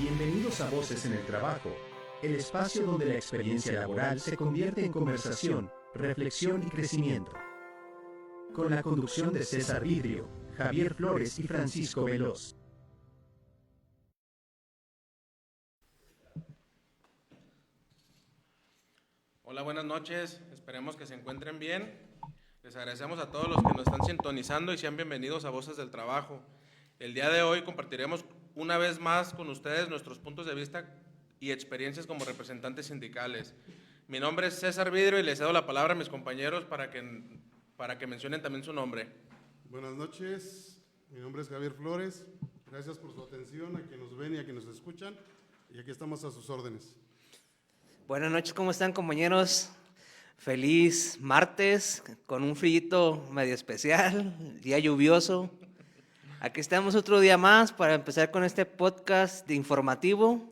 Bienvenidos a Voces en el Trabajo, el espacio donde la experiencia laboral se convierte en conversación, reflexión y crecimiento. Con la conducción de César Vidrio, Javier Flores y Francisco Veloz. Hola, buenas noches, esperemos que se encuentren bien. Les agradecemos a todos los que nos están sintonizando y sean bienvenidos a Voces del Trabajo. El día de hoy compartiremos una vez más con ustedes nuestros puntos de vista y experiencias como representantes sindicales. Mi nombre es César Vidrio y les cedo la palabra a mis compañeros para que mencionen también su nombre. Buenas noches, mi nombre es Javier Flores. Gracias por su atención, a quienes nos ven y a quienes nos escuchan. Y aquí estamos a sus órdenes. Buenas noches, ¿cómo están, compañeros? Feliz martes, con un frío medio especial, día lluvioso. Aquí estamos otro día más para empezar con este podcast de informativo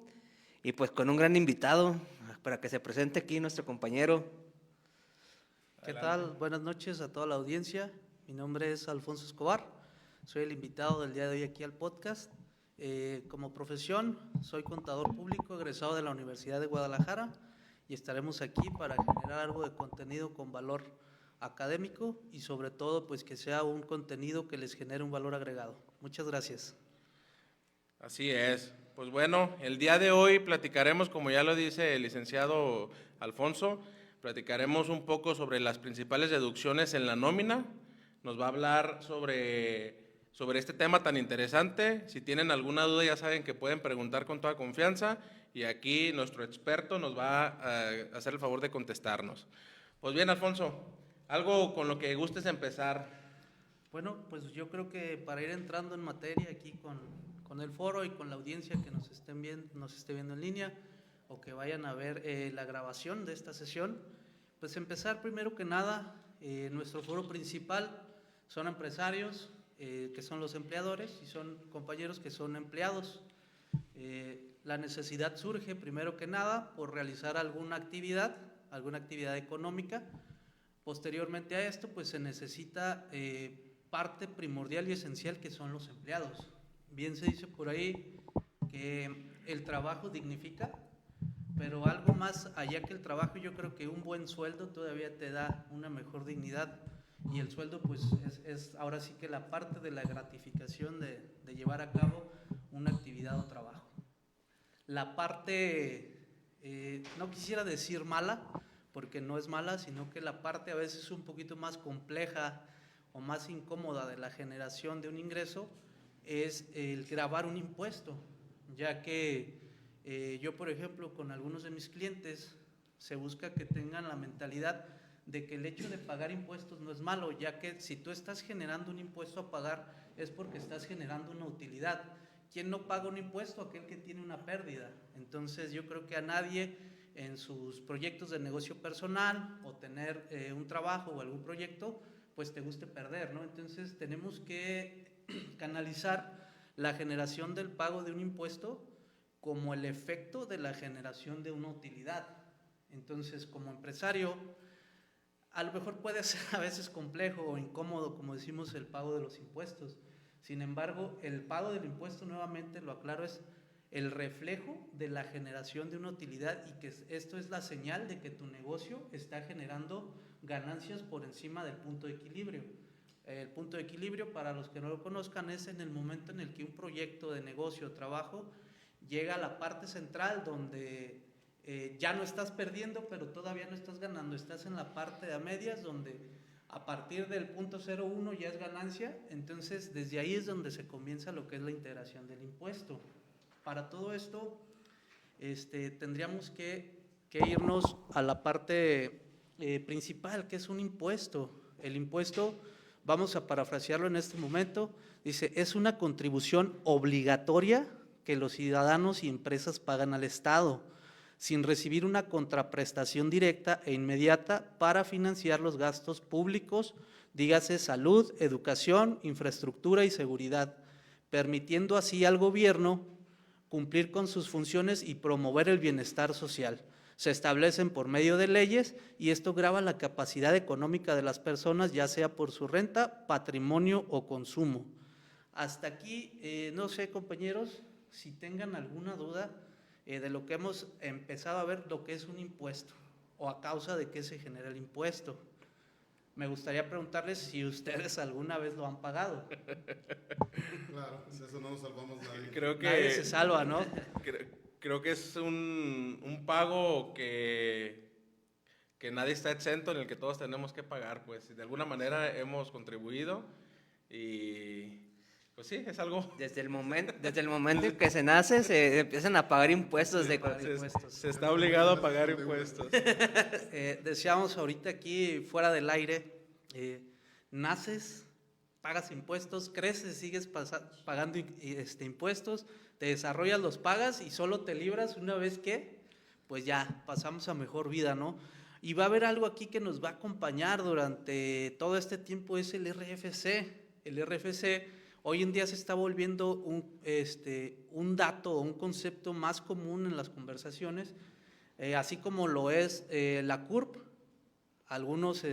y pues con un gran invitado para que se presente aquí nuestro compañero. ¿Qué tal? Buenas noches a toda la audiencia. Mi nombre es Alfonso Escobar. Soy el invitado del día de hoy aquí al podcast. Como profesión, soy contador público egresado de la Universidad de Guadalajara y estaremos aquí para generar algo de contenido con valor académico y sobre todo pues que sea un contenido que les genere un valor agregado. Muchas gracias. Así es. Pues bueno, el día de hoy platicaremos, como ya lo dice el licenciado Alfonso, platicaremos un poco sobre las principales deducciones en la nómina. Nos va a hablar sobre este tema tan interesante. Si tienen alguna duda ya saben que pueden preguntar con toda confianza y aquí nuestro experto nos va a hacer el favor de contestarnos. Pues bien, Alfonso, algo con lo que gustes empezar. Bueno, pues yo creo que para ir entrando en materia aquí con el foro y con la audiencia que nos esté viendo en línea o que vayan a ver la grabación de esta sesión, pues empezar primero que nada, nuestro foro principal son empresarios, que son los empleadores, y son compañeros que son empleados. La necesidad surge primero que nada por realizar alguna actividad económica. Posteriormente a esto, pues se necesita parte primordial y esencial que son los empleados. Bien se dice por ahí que el trabajo dignifica, pero algo más allá que el trabajo, yo creo que un buen sueldo todavía te da una mejor dignidad. Y el sueldo pues es ahora sí que la parte de la gratificación de llevar a cabo una actividad o trabajo. La parte, no quisiera decir mala, porque no es mala, sino que la parte a veces un poquito más compleja o más incómoda de la generación de un ingreso es el gravar un impuesto, ya que yo, por ejemplo, con algunos de mis clientes se busca que tengan la mentalidad de que el hecho de pagar impuestos no es malo, ya que si tú estás generando un impuesto a pagar es porque estás generando una utilidad. ¿Quién no paga un impuesto? Aquel que tiene una pérdida. Entonces yo creo que a nadie en sus proyectos de negocio personal o tener un trabajo o algún proyecto, pues te guste perder, ¿no? Entonces tenemos que canalizar la generación del pago de un impuesto como el efecto de la generación de una utilidad. Entonces, como empresario, a lo mejor puede ser a veces complejo o incómodo, como decimos, el pago de los impuestos. Sin embargo, el pago del impuesto, nuevamente lo aclaro, es el reflejo de la generación de una utilidad y que esto es la señal de que tu negocio está generando ganancias por encima del punto de equilibrio. El punto de equilibrio, para los que no lo conozcan, es en el momento en el que un proyecto de negocio o trabajo llega a la parte central donde ya no estás perdiendo, pero todavía no estás ganando. Estás en la parte de a medias, donde a partir del punto 0,1 ya es ganancia. Entonces, desde ahí es donde se comienza lo que es la integración del impuesto. Para todo esto, tendríamos que irnos a la parte principal, que es un impuesto. El impuesto, vamos a parafrasearlo en este momento, dice, es una contribución obligatoria que los ciudadanos y empresas pagan al Estado, sin recibir una contraprestación directa e inmediata para financiar los gastos públicos, dígase salud, educación, infraestructura y seguridad, permitiendo así al gobierno cumplir con sus funciones y promover el bienestar social. Se establecen por medio de leyes y esto grava la capacidad económica de las personas, ya sea por su renta, patrimonio o consumo. Hasta aquí, no sé, compañeros, si tengan alguna duda de lo que hemos empezado a ver, lo que es un impuesto o a causa de qué se genera el impuesto. Me gustaría preguntarles si ustedes alguna vez lo han pagado. Claro, pues eso no nos salvamos nadie. Creo que, Nadie se salva, ¿no? creo que es un pago que nadie está exento, en el que todos tenemos que pagar, pues de alguna manera hemos contribuido y pues sí, es algo... Desde el momento en que se nace, se empiezan a pagar impuestos de Se está obligado a pagar impuestos. Decíamos ahorita aquí fuera del aire, naces, pagas impuestos, creces, sigues pagando impuestos, te desarrollas, los pagas y solo te libras una vez que, pues ya, pasamos a mejor vida, ¿no? Y va a haber algo aquí que nos va a acompañar durante todo este tiempo, es el RFC. El RFC hoy en día se está volviendo un dato o un concepto más común en las conversaciones, así como lo es la CURP. Algunos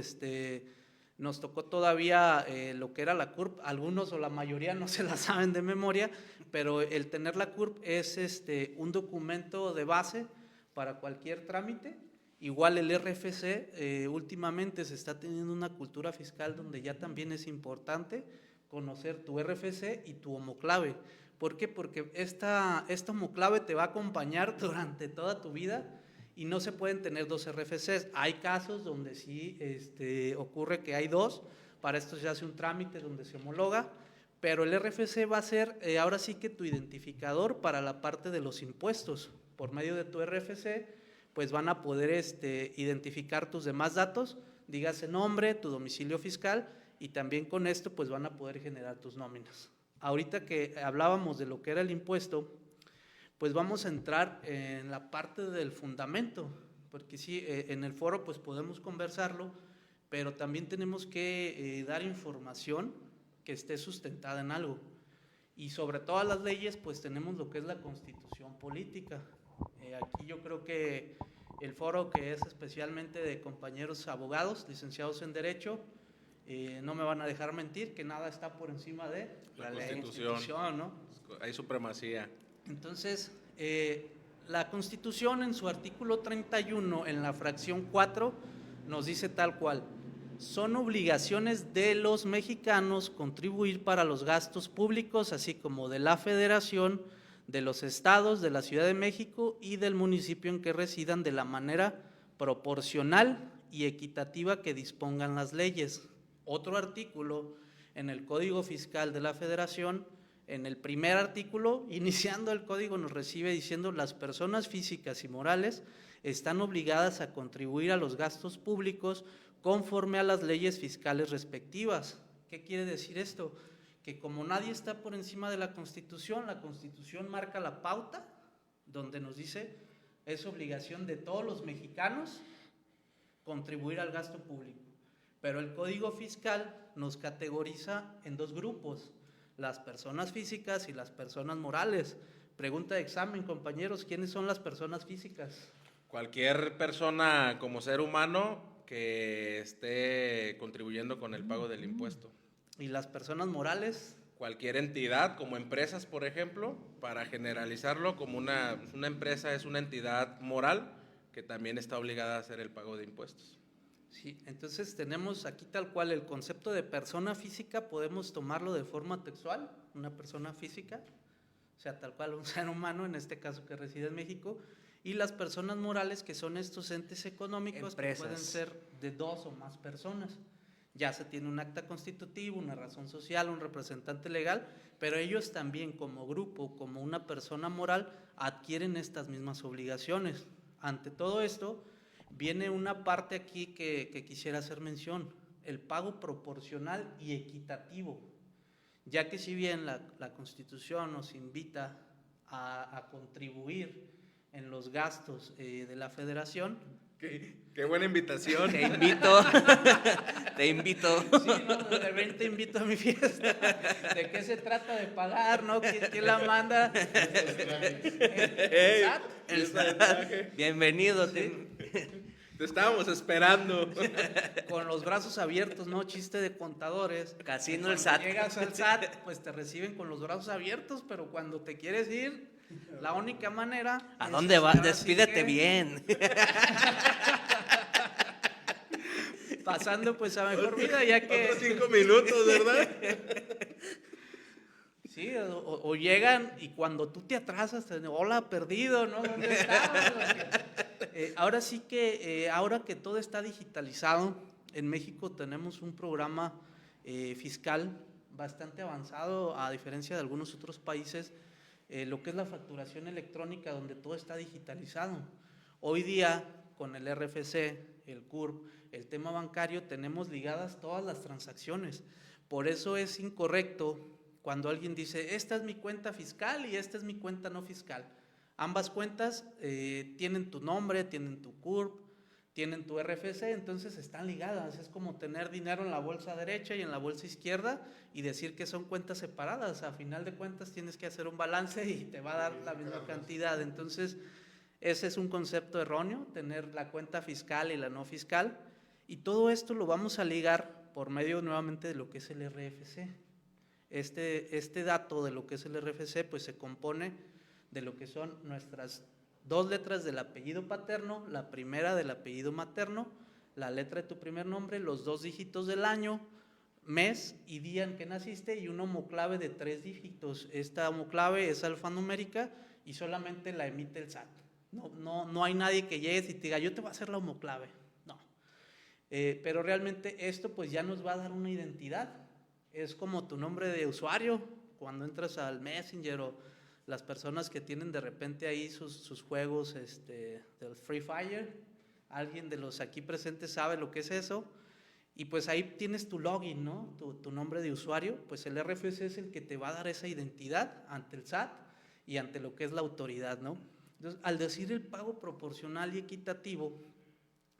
nos tocó todavía lo que era la CURP, algunos o la mayoría no se la saben de memoria, pero el tener la CURP es un documento de base para cualquier trámite. Igual el RFC, últimamente se está teniendo una cultura fiscal donde ya también es importante conocer tu RFC y tu homoclave. ¿Por qué? Porque esta homoclave te va a acompañar durante toda tu vida y no se pueden tener dos RFCs. Hay casos donde sí ocurre que hay dos, para esto se hace un trámite donde se homologa, pero el RFC va a ser ahora sí que tu identificador para la parte de los impuestos. Por medio de tu RFC, pues van a poder identificar tus demás datos, dígase nombre, tu domicilio fiscal, y también con esto pues van a poder generar tus nóminas. Ahorita que hablábamos de lo que era el impuesto, pues vamos a entrar en la parte del fundamento, porque sí, en el foro pues podemos conversarlo, pero también tenemos que dar información que esté sustentada en algo. Y sobre todas las leyes pues tenemos lo que es la Constitución política. Aquí yo creo que el foro, que es especialmente de compañeros abogados, licenciados en Derecho, no me van a dejar mentir que nada está por encima de La ley, Constitución, ¿no? Hay supremacía. Entonces, la Constitución en su artículo 31, en la fracción 4, nos dice tal cual: son obligaciones de los mexicanos contribuir para los gastos públicos, así como de la Federación, de los estados, de la Ciudad de México y del municipio en que residan, de la manera proporcional y equitativa que dispongan las leyes. Otro artículo en el Código Fiscal de la Federación, en el primer artículo, iniciando el código, nos recibe diciendo: las personas físicas y morales están obligadas a contribuir a los gastos públicos conforme a las leyes fiscales respectivas. ¿Qué quiere decir esto? Que como nadie está por encima de la Constitución marca la pauta donde nos dice: es obligación de todos los mexicanos contribuir al gasto público. Pero el Código Fiscal nos categoriza en dos grupos: las personas físicas y las personas morales. Pregunta de examen, compañeros: ¿quiénes son las personas físicas? Cualquier persona como ser humano que esté contribuyendo con el pago del impuesto. ¿Y las personas morales? Cualquier entidad, como empresas, por ejemplo, para generalizarlo, como una empresa es una entidad moral que también está obligada a hacer el pago de impuestos. Sí, entonces tenemos aquí tal cual el concepto de persona física, podemos tomarlo de forma textual, una persona física, o sea, tal cual un ser humano, en este caso que reside en México, y las personas morales, que son estos entes económicos, empresas, que pueden ser de dos o más personas. Ya se tiene un acta constitutivo, una razón social, un representante legal, pero ellos también como grupo, como una persona moral, adquieren estas mismas obligaciones. Ante todo esto, viene una parte aquí que quisiera hacer mención: el pago proporcional y equitativo. Ya que si bien la Constitución nos invita a contribuir en los gastos de la Federación. Qué buena invitación. Te invito. Sí, no, de repente te invito a mi fiesta. ¿De qué se trata de pagar, no? ¿Quién la manda? Bienvenido. Te estábamos esperando. con los brazos abiertos, ¿no? Chiste de contadores. Casino Cuando el SAT. llegas al SAT, pues te reciben con los brazos abiertos, pero cuando te quieres ir, la única manera... ¿A es dónde vas? ahora sí Despídete que bien. Pasando pues a mejor vida, ya que... Otros 5 minutos, ¿verdad? Sí, o llegan y cuando tú te atrasas, hola, perdido, ¿no? ¿Dónde estabas? Ahora sí que, ahora que todo está digitalizado, en México tenemos un programa fiscal bastante avanzado, a diferencia de algunos otros países, lo que es la facturación electrónica, donde todo está digitalizado. Hoy día, con el RFC, el CURP, el tema bancario, tenemos ligadas todas las transacciones. Por eso es incorrecto cuando alguien dice, esta es mi cuenta fiscal y esta es mi cuenta no fiscal. Ambas cuentas tienen tu nombre, tienen tu CURP, tienen tu RFC, entonces están ligadas. Es como tener dinero en la bolsa derecha y en la bolsa izquierda y decir que son cuentas separadas. A final de cuentas tienes que hacer un balance y te va a dar la misma cantidad. Entonces, ese es un concepto erróneo, tener la cuenta fiscal y la no fiscal. Y todo esto lo vamos a ligar por medio nuevamente de lo que es el RFC. Este dato de lo que es el RFC pues se compone de lo que son nuestras 2 letras del apellido paterno, la primera del apellido materno, la letra de tu primer nombre, los 2 dígitos del año, mes y día en que naciste y un homoclave de 3 dígitos. Esta homoclave es alfanumérica y solamente la emite el SAT. No hay nadie que llegue y te diga, yo te voy a hacer la homoclave. No. Pero realmente esto pues ya nos va a dar una identidad. Es como tu nombre de usuario, cuando entras al Messenger o las personas que tienen de repente ahí sus juegos del Free Fire, alguien de los aquí presentes sabe lo que es eso, y pues ahí tienes tu login, ¿no? Tu nombre de usuario, pues el RFC es el que te va a dar esa identidad ante el SAT y ante lo que es la autoridad, ¿no? Entonces, al decir el pago proporcional y equitativo,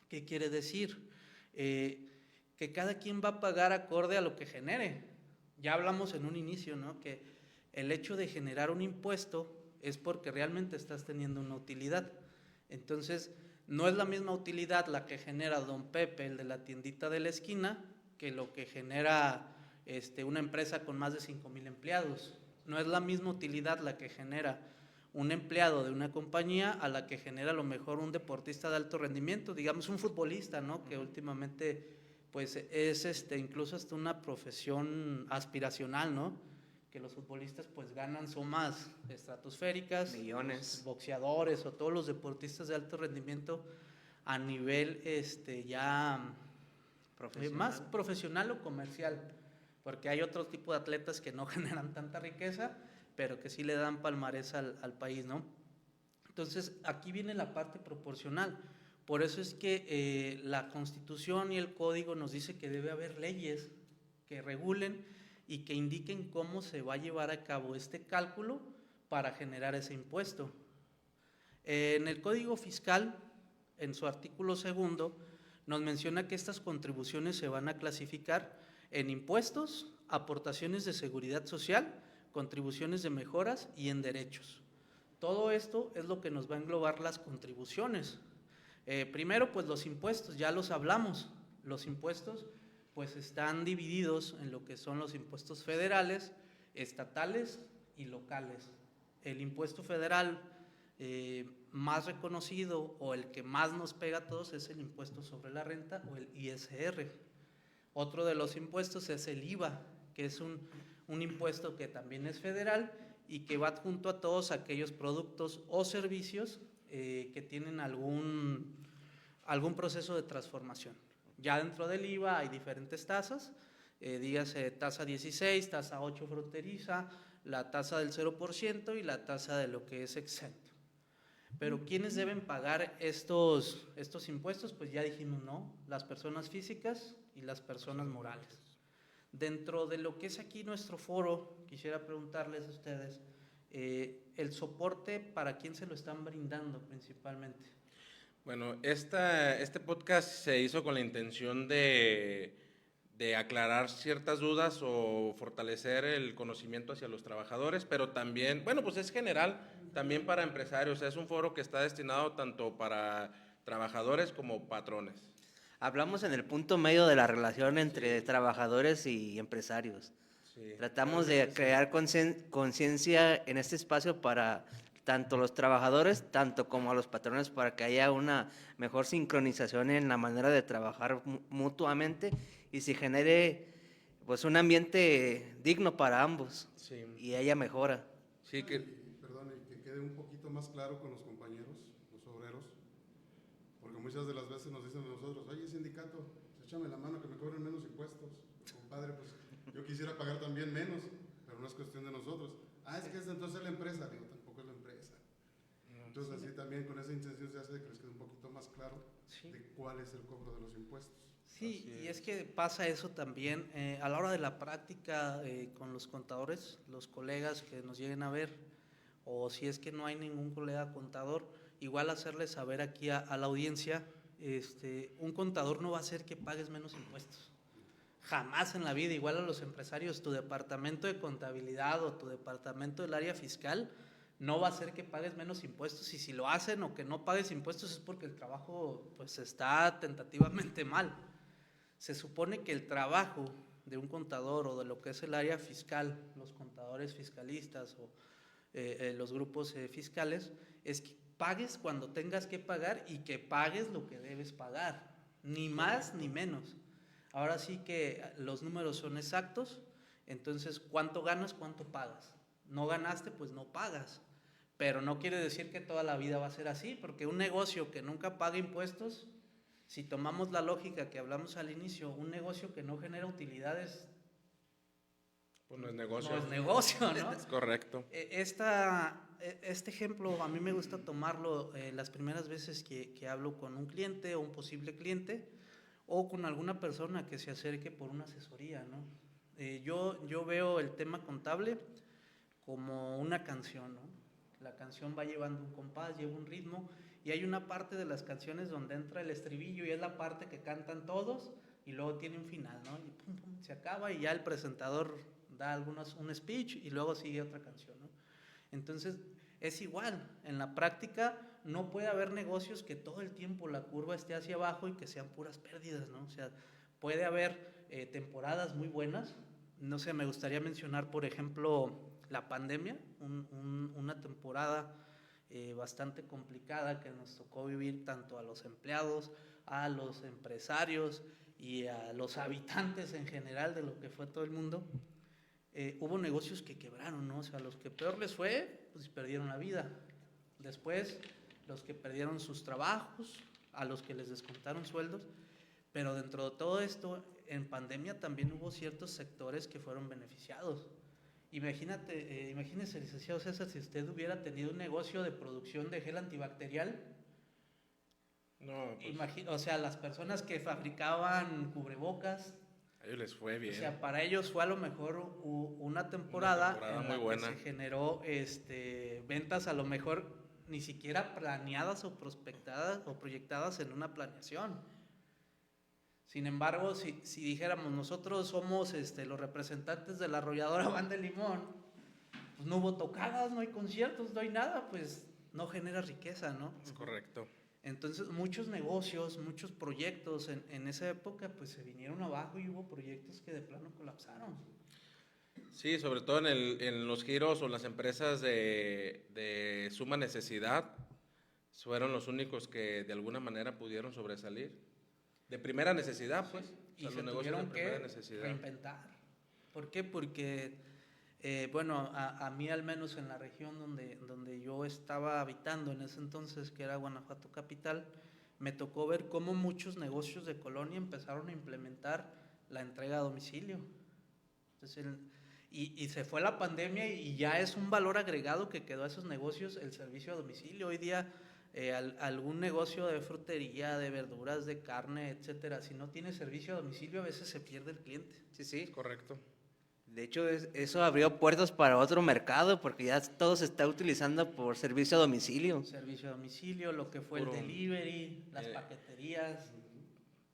¿qué quiere decir? Que cada quien va a pagar acorde a lo que genere. Ya hablamos en un inicio, ¿no? Que el hecho de generar un impuesto es porque realmente estás teniendo una utilidad. Entonces, no es la misma utilidad la que genera don Pepe, el de la tiendita de la esquina, que lo que genera una empresa con más de 5,000 empleados. No es la misma utilidad la que genera un empleado de una compañía a la que genera a lo mejor un deportista de alto rendimiento, digamos un futbolista, ¿no? Que últimamente pues es incluso hasta una profesión aspiracional, ¿no? Que los futbolistas pues ganan sumas estratosféricas, millones, boxeadores o todos los deportistas de alto rendimiento a nivel ya más profesional o comercial, porque hay otro tipo de atletas que no generan tanta riqueza, pero que sí le dan palmarés al país, ¿no? Entonces, aquí viene la parte proporcional. Por eso es que la Constitución y el Código nos dice que debe haber leyes que regulen y que indiquen cómo se va a llevar a cabo este cálculo para generar ese impuesto. En el Código Fiscal, en su artículo 2, nos menciona que estas contribuciones se van a clasificar en impuestos, aportaciones de seguridad social, contribuciones de mejoras y en derechos. Todo esto es lo que nos va a englobar las contribuciones. Primero, pues los impuestos, ya los hablamos. Los impuestos pues están divididos en lo que son los impuestos federales, estatales y locales. El impuesto federal más reconocido o el que más nos pega a todos es el impuesto sobre la renta o el ISR. Otro de los impuestos es el IVA, que es un impuesto que también es federal y que va junto a todos aquellos productos o servicios que tienen algún proceso de transformación. Ya dentro del IVA hay diferentes tasas, dígase tasa 16, tasa 8 fronteriza, la tasa del 0% y la tasa de lo que es exento. Pero ¿quiénes deben pagar estos impuestos? Pues ya dijimos, ¿no? Las personas físicas y las personas morales. Dentro de lo que es aquí nuestro foro, quisiera preguntarles a ustedes, el soporte, ¿para quién se lo están brindando principalmente? Bueno, este podcast se hizo con la intención de aclarar ciertas dudas o fortalecer el conocimiento hacia los trabajadores, pero también, bueno, pues es general, también para empresarios. Es un foro que está destinado tanto para trabajadores como patrones. Hablamos en el punto medio de la relación entre trabajadores y empresarios. Sí. Tratamos de crear conciencia en este espacio para tanto los trabajadores, tanto como a los patrones, para que haya una mejor sincronización en la manera de trabajar mutuamente y se genere pues un ambiente digno para ambos Sí. y haya mejora. Sí, que, Perdón, y que quede un poquito más claro con los compañeros, los obreros, porque muchas de las veces nos dicen a nosotros, oye, sindicato, échame la mano que me cobren menos impuestos. Compadre, pues yo quisiera pagar también menos, pero no es cuestión de nosotros. Es que es entonces la empresa. Digo, tampoco es la empresa. Entonces así también con esa intención se hace de que les quede un poquito más claro de cuál es el cobro de los impuestos. Sí, y es que pasa eso también a la hora de la práctica con los contadores, los colegas que nos lleguen a ver, o si es que no hay ningún colega contador, igual hacerles saber aquí a la audiencia, un contador no va a hacer que pagues menos impuestos. Jamás en la vida, igual a los empresarios, tu departamento de contabilidad o tu departamento del área fiscal no va a hacer que pagues menos impuestos, y si lo hacen o que no pagues impuestos es porque el trabajo pues está tentativamente mal. Se supone que el trabajo de un contador o de lo que es el área fiscal, los contadores fiscalistas o los grupos fiscales, es que pagues cuando tengas que pagar y que pagues lo que debes pagar, ni más ni menos. Ahora sí que los números son exactos, entonces cuánto ganas, cuánto pagas. No ganaste, pues no pagas, pero no quiere decir que toda la vida va a ser así, porque un negocio que nunca paga impuestos, si tomamos la lógica que hablamos al inicio, un negocio que no genera utilidades, pues no es negocio. no es negocio, ¿no? Es correcto. Este ejemplo a mí me gusta tomarlo las primeras veces que hablo con un cliente o un posible cliente o con alguna persona que se acerque por una asesoría, ¿no? Yo veo el tema contable como una canción, ¿no? La canción va llevando un compás, lleva un ritmo, y hay una parte de las canciones donde entra el estribillo y es la parte que cantan todos y luego tiene un final, ¿no? Y pum, pum, se acaba y ya el presentador da un speech y luego sigue otra canción, ¿no? Entonces es igual, en la práctica no puede haber negocios que todo el tiempo la curva esté hacia abajo y que sean puras pérdidas, ¿no? O sea, puede haber temporadas muy buenas. No sé, me gustaría mencionar, por ejemplo, la pandemia, una temporada bastante complicada que nos tocó vivir tanto a los empleados, a los empresarios y a los habitantes en general de lo que fue todo el mundo. Hubo negocios que quebraron, ¿no? O sea, los que peor les fue, pues perdieron la vida. Después, los que perdieron sus trabajos, a los que les descontaron sueldos. Pero dentro de todo esto, en pandemia también hubo ciertos sectores que fueron beneficiados. Imagínese, licenciado César, si usted hubiera tenido un negocio de producción de gel antibacterial. No, pues, O sea, las personas que fabricaban cubrebocas, a ellos les fue bien. o sea, para ellos fue a lo mejor una temporada en muy la buena. que se generó ventas a lo mejor ni siquiera planeadas o prospectadas o proyectadas en una planeación. Sin embargo, si dijéramos nosotros somos los representantes de la arrolladora Banda de Limón, pues no hubo tocadas, no hay conciertos, no hay nada, pues no genera riqueza, ¿no? Es correcto. Entonces muchos negocios, muchos proyectos en esa época pues se vinieron abajo y hubo proyectos que de plano colapsaron. Sí, sobre todo en los giros o las empresas de suma necesidad, fueron los únicos que de alguna manera pudieron sobresalir. De primera necesidad, pues. Y o sea, se los negocios tuvieron de primera que necesidad. reinventar. ¿Por qué? Porque, bueno, a mí al menos en la región donde yo estaba habitando en ese entonces, que era Guanajuato capital, me tocó ver cómo muchos negocios de colonia empezaron a implementar la entrega a domicilio. Entonces, y se fue la pandemia y ya es un valor agregado que quedó a esos negocios el servicio a domicilio. Hoy día algún negocio de frutería, de verduras, de carne, etcétera, si no tiene servicio a domicilio a veces se pierde el cliente. Sí, sí. Es correcto. De hecho, eso abrió puertas para otro mercado porque ya todo se está utilizando por servicio a domicilio. Servicio a domicilio, lo que fue Puro, el delivery, las paqueterías.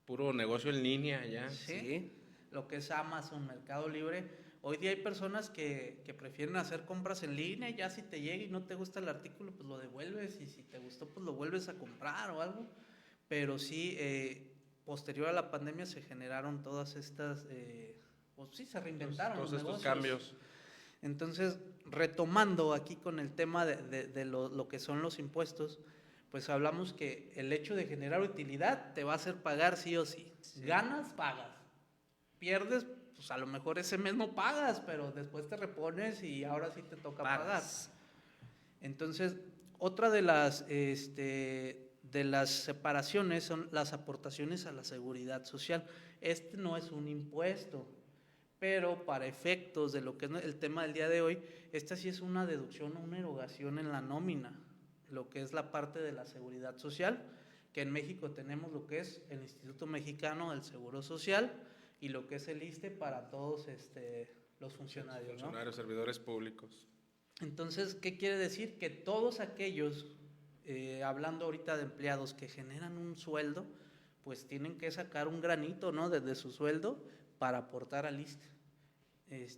Puro negocio en línea ya. ¿Sí? Lo que es Amazon, Mercado Libre. Hoy día hay personas que prefieren hacer compras en línea y ya si te llega y no te gusta el artículo, pues lo devuelves y si te gustó, pues lo vuelves a comprar o algo. pero sí, posterior a la pandemia se generaron todas estas, pues sí, se reinventaron Todos los estos negocios. cambios. Entonces, retomando aquí con el tema de lo que son los impuestos, pues hablamos que el hecho de generar utilidad te va a hacer pagar sí o sí. Ganas, pagas. Pierdes, pues a lo mejor ese mes no pagas, pero después te repones y ahora sí te toca pagar. Entonces, otra de las separaciones son las aportaciones a la seguridad social. Este no es un impuesto, pero para efectos de lo que es el tema del día de hoy, esta sí es una deducción o una erogación en la nómina, lo que es la parte de la seguridad social, que en México tenemos lo que es el Instituto Mexicano del Seguro Social y lo que es el ISSSTE para todos los funcionarios, ¿no? Funcionarios, servidores públicos. Entonces, ¿qué quiere decir? Que todos aquellos, hablando ahorita de empleados que generan un sueldo, pues tienen que sacar un granito, ¿no?, desde su sueldo para aportar al ISSSTE.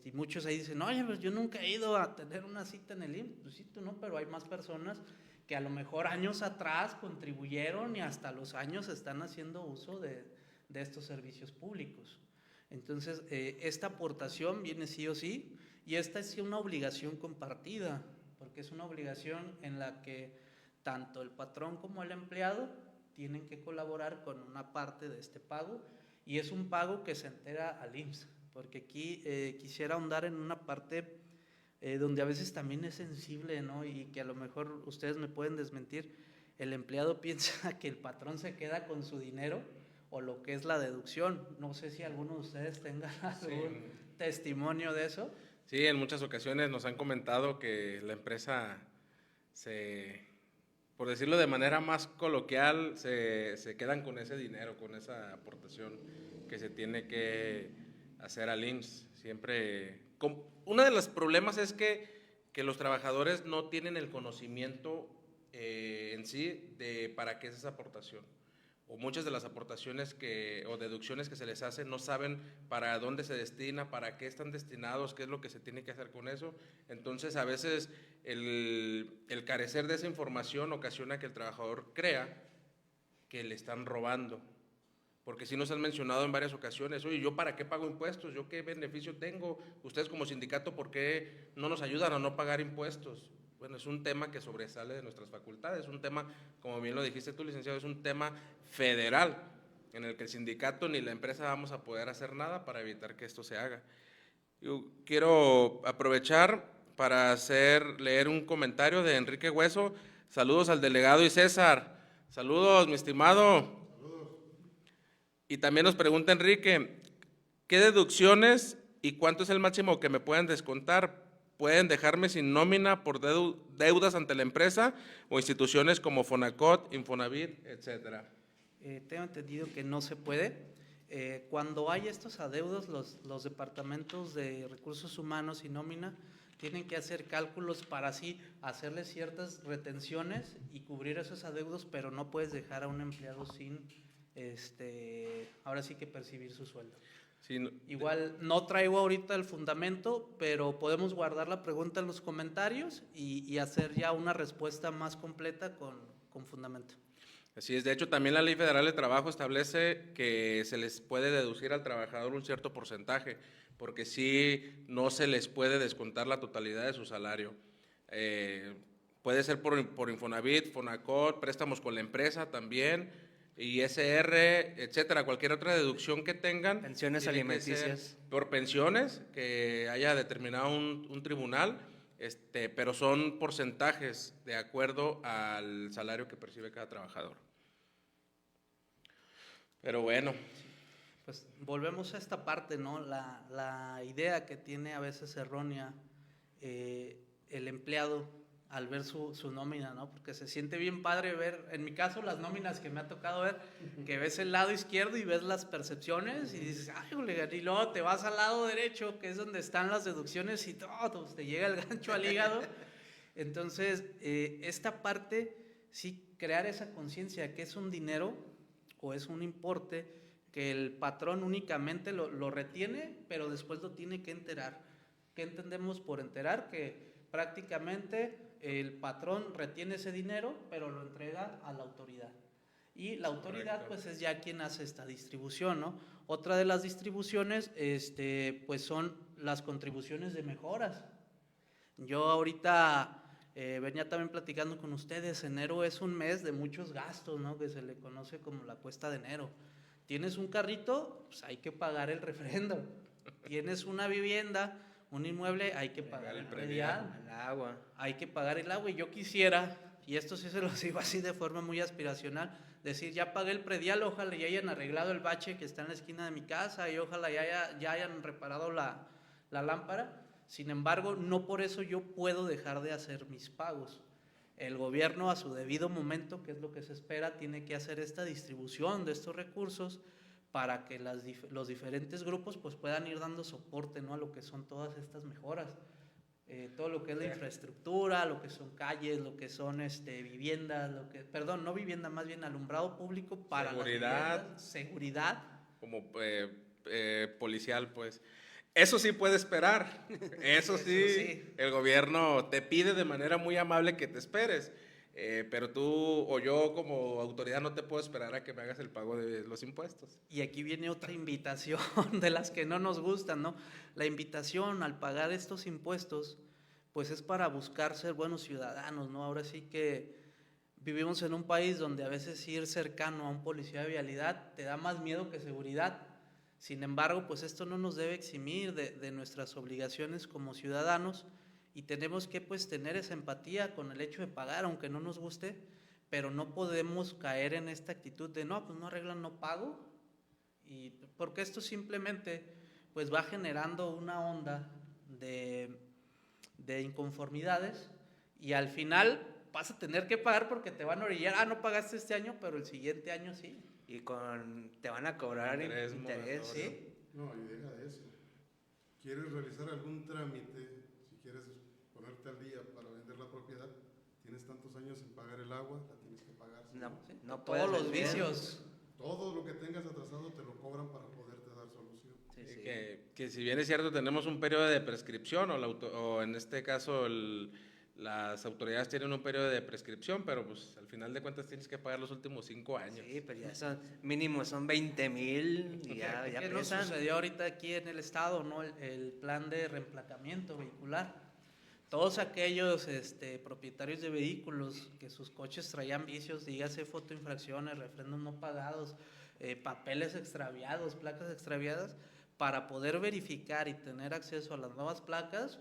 Y muchos ahí dicen, oye, pues yo nunca he ido a tener una cita en el IMSS. Pues sí, tú no, pero hay más personas que a lo mejor años atrás contribuyeron y hasta los años están haciendo uso de estos servicios públicos. Entonces, esta aportación viene sí o sí, y esta es una obligación compartida, porque es una obligación en la que tanto el patrón como el empleado tienen que colaborar con una parte de este pago, y es un pago que se entera al IMSS, porque aquí quisiera ahondar en una parte donde a veces también es sensible, ¿no?, y que a lo mejor ustedes me pueden desmentir. El empleado piensa que el patrón se queda con su dinero o lo que es la deducción. No sé si alguno de ustedes tenga algún testimonio de eso. Sí, en muchas ocasiones nos han comentado que la empresa por decirlo de manera más coloquial, se quedan con ese dinero, con esa aportación que se tiene que hacer al IMSS. Siempre, uno de los problemas es que los trabajadores no tienen el conocimiento en sí de para qué es esa aportación. O muchas de las aportaciones o deducciones que se les hacen no saben para dónde se destina, para qué están destinados, qué es lo que se tiene que hacer con eso. Entonces, a veces el carecer de esa información ocasiona que el trabajador crea que le están robando. Porque sí nos han mencionado en varias ocasiones, oye, ¿yo para qué pago impuestos? ¿Yo qué beneficio tengo? Ustedes como sindicato, ¿por qué no nos ayudan a no pagar impuestos? Bueno, es un tema que sobresale de nuestras facultades, es un tema, como bien lo dijiste tú, licenciado, es un tema federal, en el que el sindicato ni la empresa vamos a poder hacer nada para evitar que esto se haga. Yo quiero aprovechar para leer un comentario de Enrique Hueso. Saludos al delegado y César. Saludos, mi estimado. Y también nos pregunta Enrique, ¿qué deducciones y cuánto es el máximo que me pueden descontar? ¿Pueden dejarme sin nómina por deudas ante la empresa o instituciones como Fonacot, Infonavit, etcétera? Tengo entendido que no se puede. Cuando hay estos adeudos, los departamentos de recursos humanos y nómina tienen que hacer cálculos para así hacerle ciertas retenciones y cubrir esos adeudos, pero no puedes dejar a un empleado sin, ahora sí que percibir su sueldo. Sí, igual no traigo ahorita el fundamento, pero podemos guardar la pregunta en los comentarios y hacer ya una respuesta más completa con fundamento. Así es, de hecho también la Ley Federal de Trabajo establece que se les puede deducir al trabajador un cierto porcentaje, porque sí no se les puede descontar la totalidad de su salario. Puede ser por Infonavit, Fonacot, préstamos con la empresa también, ISR, etcétera, cualquier otra deducción que tengan. Pensiones alimenticias. Por pensiones que haya determinado un tribunal, pero son porcentajes de acuerdo al salario que percibe cada trabajador. Pero bueno. Pues volvemos a esta parte, ¿no? La idea que tiene a veces errónea el empleado al ver su nómina, ¿no? Porque se siente bien padre ver, en mi caso, las nóminas que me ha tocado ver, que ves el lado izquierdo y ves las percepciones y dices, ay, y luego te vas al lado derecho, que es donde están las deducciones y todo, te llega el gancho al hígado. Entonces, esta parte, sí, crear esa conciencia que es un dinero o es un importe que el patrón únicamente lo retiene, pero después lo tiene que enterar. ¿Qué entendemos por enterar? Que prácticamente el patrón retiene ese dinero, pero lo entrega a la autoridad. y la autoridad Correcto. pues es ya quien hace esta distribución, ¿no? Otra de las distribuciones pues son las contribuciones de mejoras. Yo ahorita venía también platicando con ustedes, enero es un mes de muchos gastos, ¿no? Que se le conoce como la cuesta de enero. Tienes un carrito, pues hay que pagar el refrendo. Tienes una vivienda, un inmueble, hay que pagar el predial, El agua. hay que pagar el agua. Y yo quisiera, y esto sí se lo digo así de forma muy aspiracional, decir, ya pagué el predial, ojalá ya hayan arreglado el bache que está en la esquina de mi casa y ojalá ya hayan reparado la lámpara. Sin embargo, no por eso yo puedo dejar de hacer mis pagos. El gobierno a su debido momento, que es lo que se espera, tiene que hacer esta distribución de estos recursos para que los diferentes grupos pues puedan ir dando soporte, ¿no? A lo que son todas estas mejoras. Todo lo que es la infraestructura, lo que son calles, lo que son viviendas, perdón, no vivienda, más bien alumbrado público para Seguridad. las viviendas, seguridad. Como policial, pues. Eso sí puede esperar. Eso sí, sí. el gobierno te pide de manera muy amable que te esperes. Pero tú o yo como autoridad no te puedo esperar a que me hagas el pago de los impuestos. Y aquí viene otra invitación de las que no nos gustan, ¿no? La invitación al pagar estos impuestos, pues es para buscar ser buenos ciudadanos, ¿no? Ahora sí que vivimos en un país donde a veces ir cercano a un policía de vialidad te da más miedo que seguridad. Sin embargo, pues esto no nos debe eximir de nuestras obligaciones como ciudadanos y tenemos que pues tener esa empatía con el hecho de pagar, aunque no nos guste, pero no podemos caer en esta actitud de no, pues no arreglan, no pago, y porque esto simplemente pues va generando una onda de inconformidades y al final vas a tener que pagar porque te van a orillar, no pagaste este año, pero el siguiente año sí. Y te van a cobrar Interés interés. moratorio. ¿Sí? No, y deja de eso. ¿Quieres realizar algún trámite? Si quieres ponerte al día para vender la propiedad, tienes tantos años sin pagar el agua, la tienes que pagar. ¿sí? No, Sí, no todos puedes los vender. vicios. Todo lo que tengas atrasado te lo cobran para poderte dar solución. Sí, sí. Que si bien es cierto tenemos un periodo de prescripción o en este caso las autoridades tienen un periodo de prescripción, pero pues al final de cuentas tienes que pagar los últimos 5 años. Sí, pero ya son, mínimo son 20,000 y ya ¿Qué nos pesan. sucedió ahorita aquí en el estado, no? El plan de reemplacamiento vehicular. Todos aquellos propietarios de vehículos que sus coches traían vicios, dígase fotoinfracciones, refrendos no pagados, papeles extraviados, placas extraviadas, para poder verificar y tener acceso a las nuevas placas,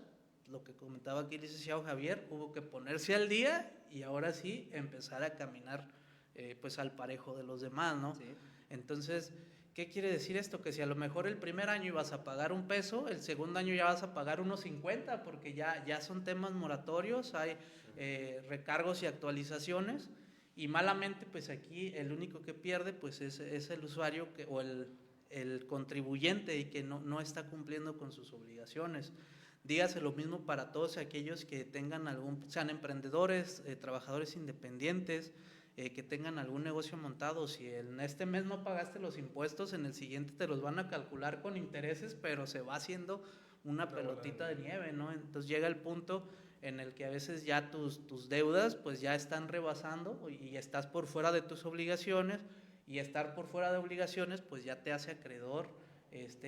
lo que comentaba aquí el licenciado Javier, hubo que ponerse al día y ahora sí empezar a caminar pues al parejo de los demás, ¿no? Sí. Entonces, ¿qué quiere decir esto? Que si a lo mejor el primer año ibas a pagar $1, el segundo año ya vas a pagar unos 50 porque ya son temas moratorios, hay recargos y actualizaciones y malamente pues aquí el único que pierde pues es el usuario o el contribuyente y que no está cumpliendo con sus obligaciones. Dígase lo mismo para todos aquellos que tengan sean emprendedores, trabajadores independientes, que tengan algún negocio montado. Si en este mes no pagaste los impuestos, en el siguiente te los van a calcular con intereses, pero se va haciendo una pelotita de nieve, ¿no? Entonces llega el punto en el que a veces ya tus deudas pues ya están rebasando y estás por fuera de tus obligaciones, y estar por fuera de obligaciones pues ya te hace acreedor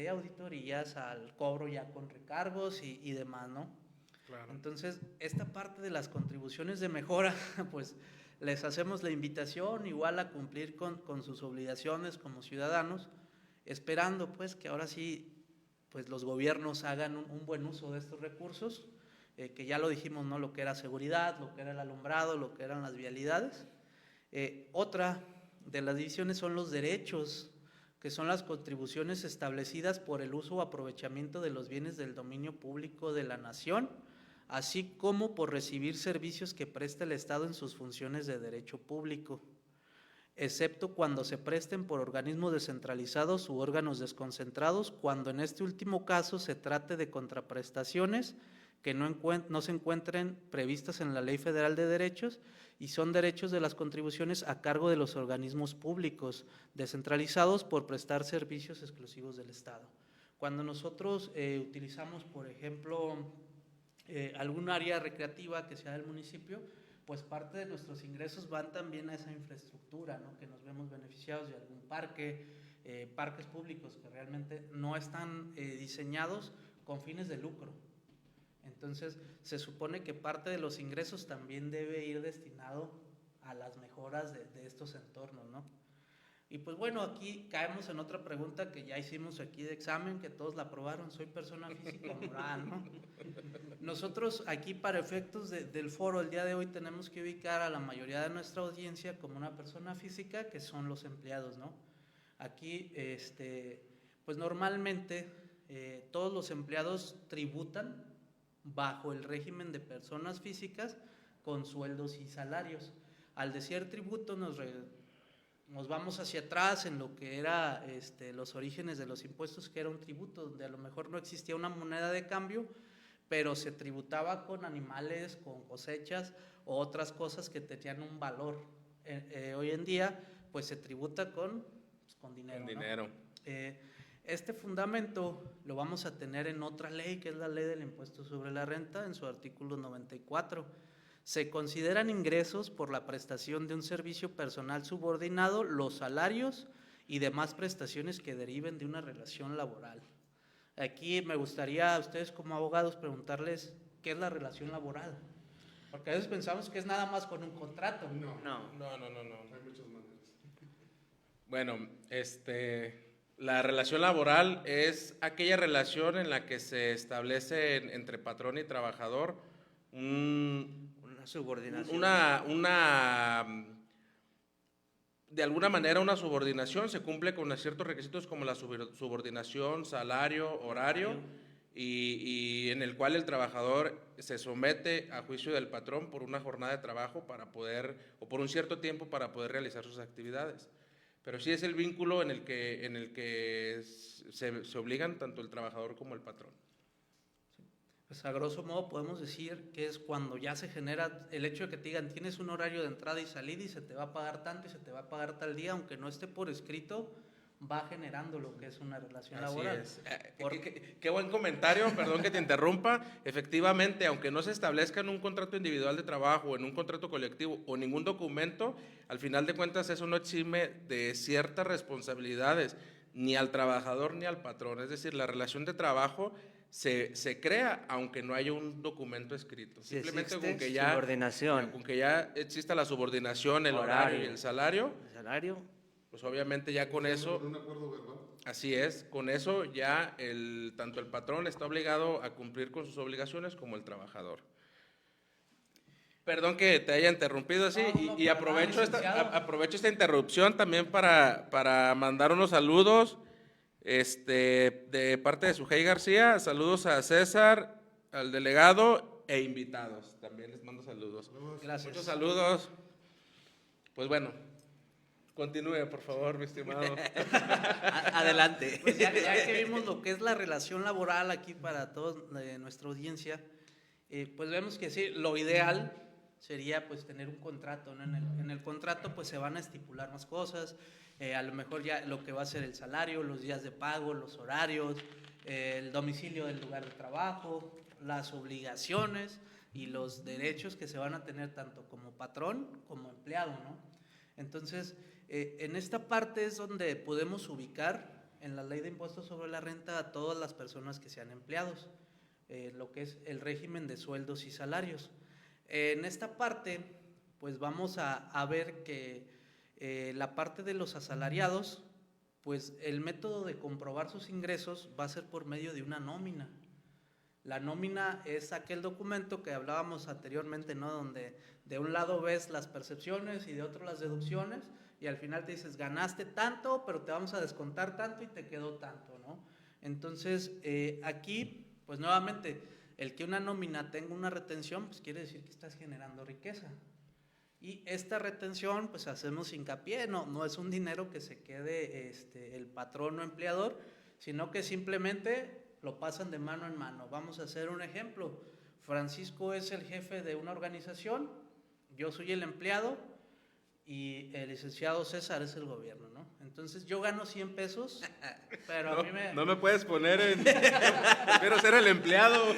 auditorías al cobro ya con recargos y demás, ¿no? Claro. Entonces, esta parte de las contribuciones de mejora, pues les hacemos la invitación igual a cumplir con sus obligaciones como ciudadanos, esperando pues que ahora sí pues los gobiernos hagan un buen uso de estos recursos, que ya lo dijimos, ¿no? Lo que era seguridad, lo que era el alumbrado, lo que eran las vialidades. Otra de las divisiones son los derechos, que son las contribuciones establecidas por el uso o aprovechamiento de los bienes del dominio público de la nación, así como por recibir servicios que presta el Estado en sus funciones de derecho público, excepto cuando se presten por organismos descentralizados u órganos desconcentrados, cuando en este último caso se trate de contraprestaciones que no se encuentren previstas en la Ley Federal de Derechos y son derechos de las contribuciones a cargo de los organismos públicos descentralizados por prestar servicios exclusivos del Estado. Cuando nosotros utilizamos, por ejemplo, algún área recreativa que sea del municipio, pues parte de nuestros ingresos van también a esa infraestructura, ¿no? Que nos vemos beneficiados de algún parque, parques públicos que realmente no están diseñados con fines de lucro. Entonces, se supone que parte de los ingresos también debe ir destinado a las mejoras de estos entornos, ¿no? Y pues bueno, aquí caemos en otra pregunta que ya hicimos aquí de examen, que todos la aprobaron, soy persona física o moral, ¿no? Nosotros aquí para efectos del foro el día de hoy tenemos que ubicar a la mayoría de nuestra audiencia como una persona física, que son los empleados, ¿no? Aquí, pues normalmente todos los empleados tributan bajo el régimen de personas físicas con sueldos y salarios. Al decir tributo nos vamos hacia atrás en lo que era los orígenes de los impuestos, que era un tributo, donde a lo mejor no existía una moneda de cambio, pero se tributaba con animales, con cosechas o otras cosas que tenían un valor. Hoy en día, pues se tributa con dinero. Con dinero. ¿No? Este fundamento lo vamos a tener en otra ley, que es la ley del impuesto sobre la renta, en su artículo 94. Se consideran ingresos por la prestación de un servicio personal subordinado los salarios y demás prestaciones que deriven de una relación laboral. Aquí me gustaría a ustedes como abogados preguntarles qué es la relación laboral. Porque a veces pensamos que es nada más con un contrato. No. No. Hay muchas maneras. Bueno, la relación laboral es aquella relación en la que se establece entre patrón y trabajador Una subordinación. De alguna manera una subordinación, se cumple con ciertos requisitos como la subordinación, salario, horario, y en el cual el trabajador se somete a juicio del patrón por una jornada de trabajo o por un cierto tiempo para poder realizar sus actividades. Pero sí es el vínculo en el que se obligan tanto el trabajador como el patrón. Pues a grosso modo podemos decir que es cuando ya se genera el hecho de que te digan tienes un horario de entrada y salida y se te va a pagar tanto y se te va a pagar tal día, aunque no esté por escrito, va generando lo que es una relación laboral. Así es. Qué buen comentario, perdón que te interrumpa. Efectivamente, aunque no se establezca en un contrato individual de trabajo, en un contrato colectivo o ningún documento, al final de cuentas eso no exime de ciertas responsabilidades ni al trabajador ni al patrón. Es decir, la relación de trabajo se crea aunque no haya un documento escrito. Si simplemente existe con que ya subordinación. con que ya exista la subordinación, el horario y el salario, pues obviamente ya con eso, Un acuerdo verbal. así es, con eso ya tanto el patrón está obligado a cumplir con sus obligaciones como el trabajador. Perdón que te haya interrumpido así, No, y aprovecho licenciado. aprovecho esta interrupción también para mandar unos saludos de parte de Sujei García. Saludos a César, al delegado e invitados. También les mando saludos. Gracias. Muchos saludos. Pues bueno, continúe, por favor, mi estimado. Adelante. Pues ya que vimos lo que es la relación laboral aquí para toda nuestra audiencia, pues vemos que sí, lo ideal sería pues tener un contrato, ¿no? En el contrato pues se van a estipular más cosas, a lo mejor ya lo que va a ser el salario, los días de pago, los horarios, el domicilio del lugar de trabajo, las obligaciones y los derechos que se van a tener tanto como patrón como empleado, ¿no? Entonces, en esta parte es donde podemos ubicar en la ley de impuestos sobre la renta a todas las personas que sean empleados, lo que es el régimen de sueldos y salarios. En esta parte, pues vamos a ver que la parte de los asalariados, pues el método de comprobar sus ingresos va a ser por medio de una nómina. La nómina es aquel documento que hablábamos anteriormente, ¿no? Donde de un lado ves las percepciones y de otro las deducciones, y al final te dices, ganaste tanto, pero te vamos a descontar tanto y te quedó tanto, ¿no? Entonces, aquí, pues nuevamente, el que una nómina tenga una retención, pues quiere decir que estás generando riqueza. Y esta retención, pues hacemos hincapié, no es un dinero que se quede el patrón o empleador, sino que simplemente lo pasan de mano en mano. Vamos a hacer un ejemplo. Francisco es el jefe de una organización, yo soy el empleado y el licenciado César es el gobierno, ¿no? Entonces yo gano 100 pesos, pero a mí me... No me puedes poner en... Prefiero ser el empleado.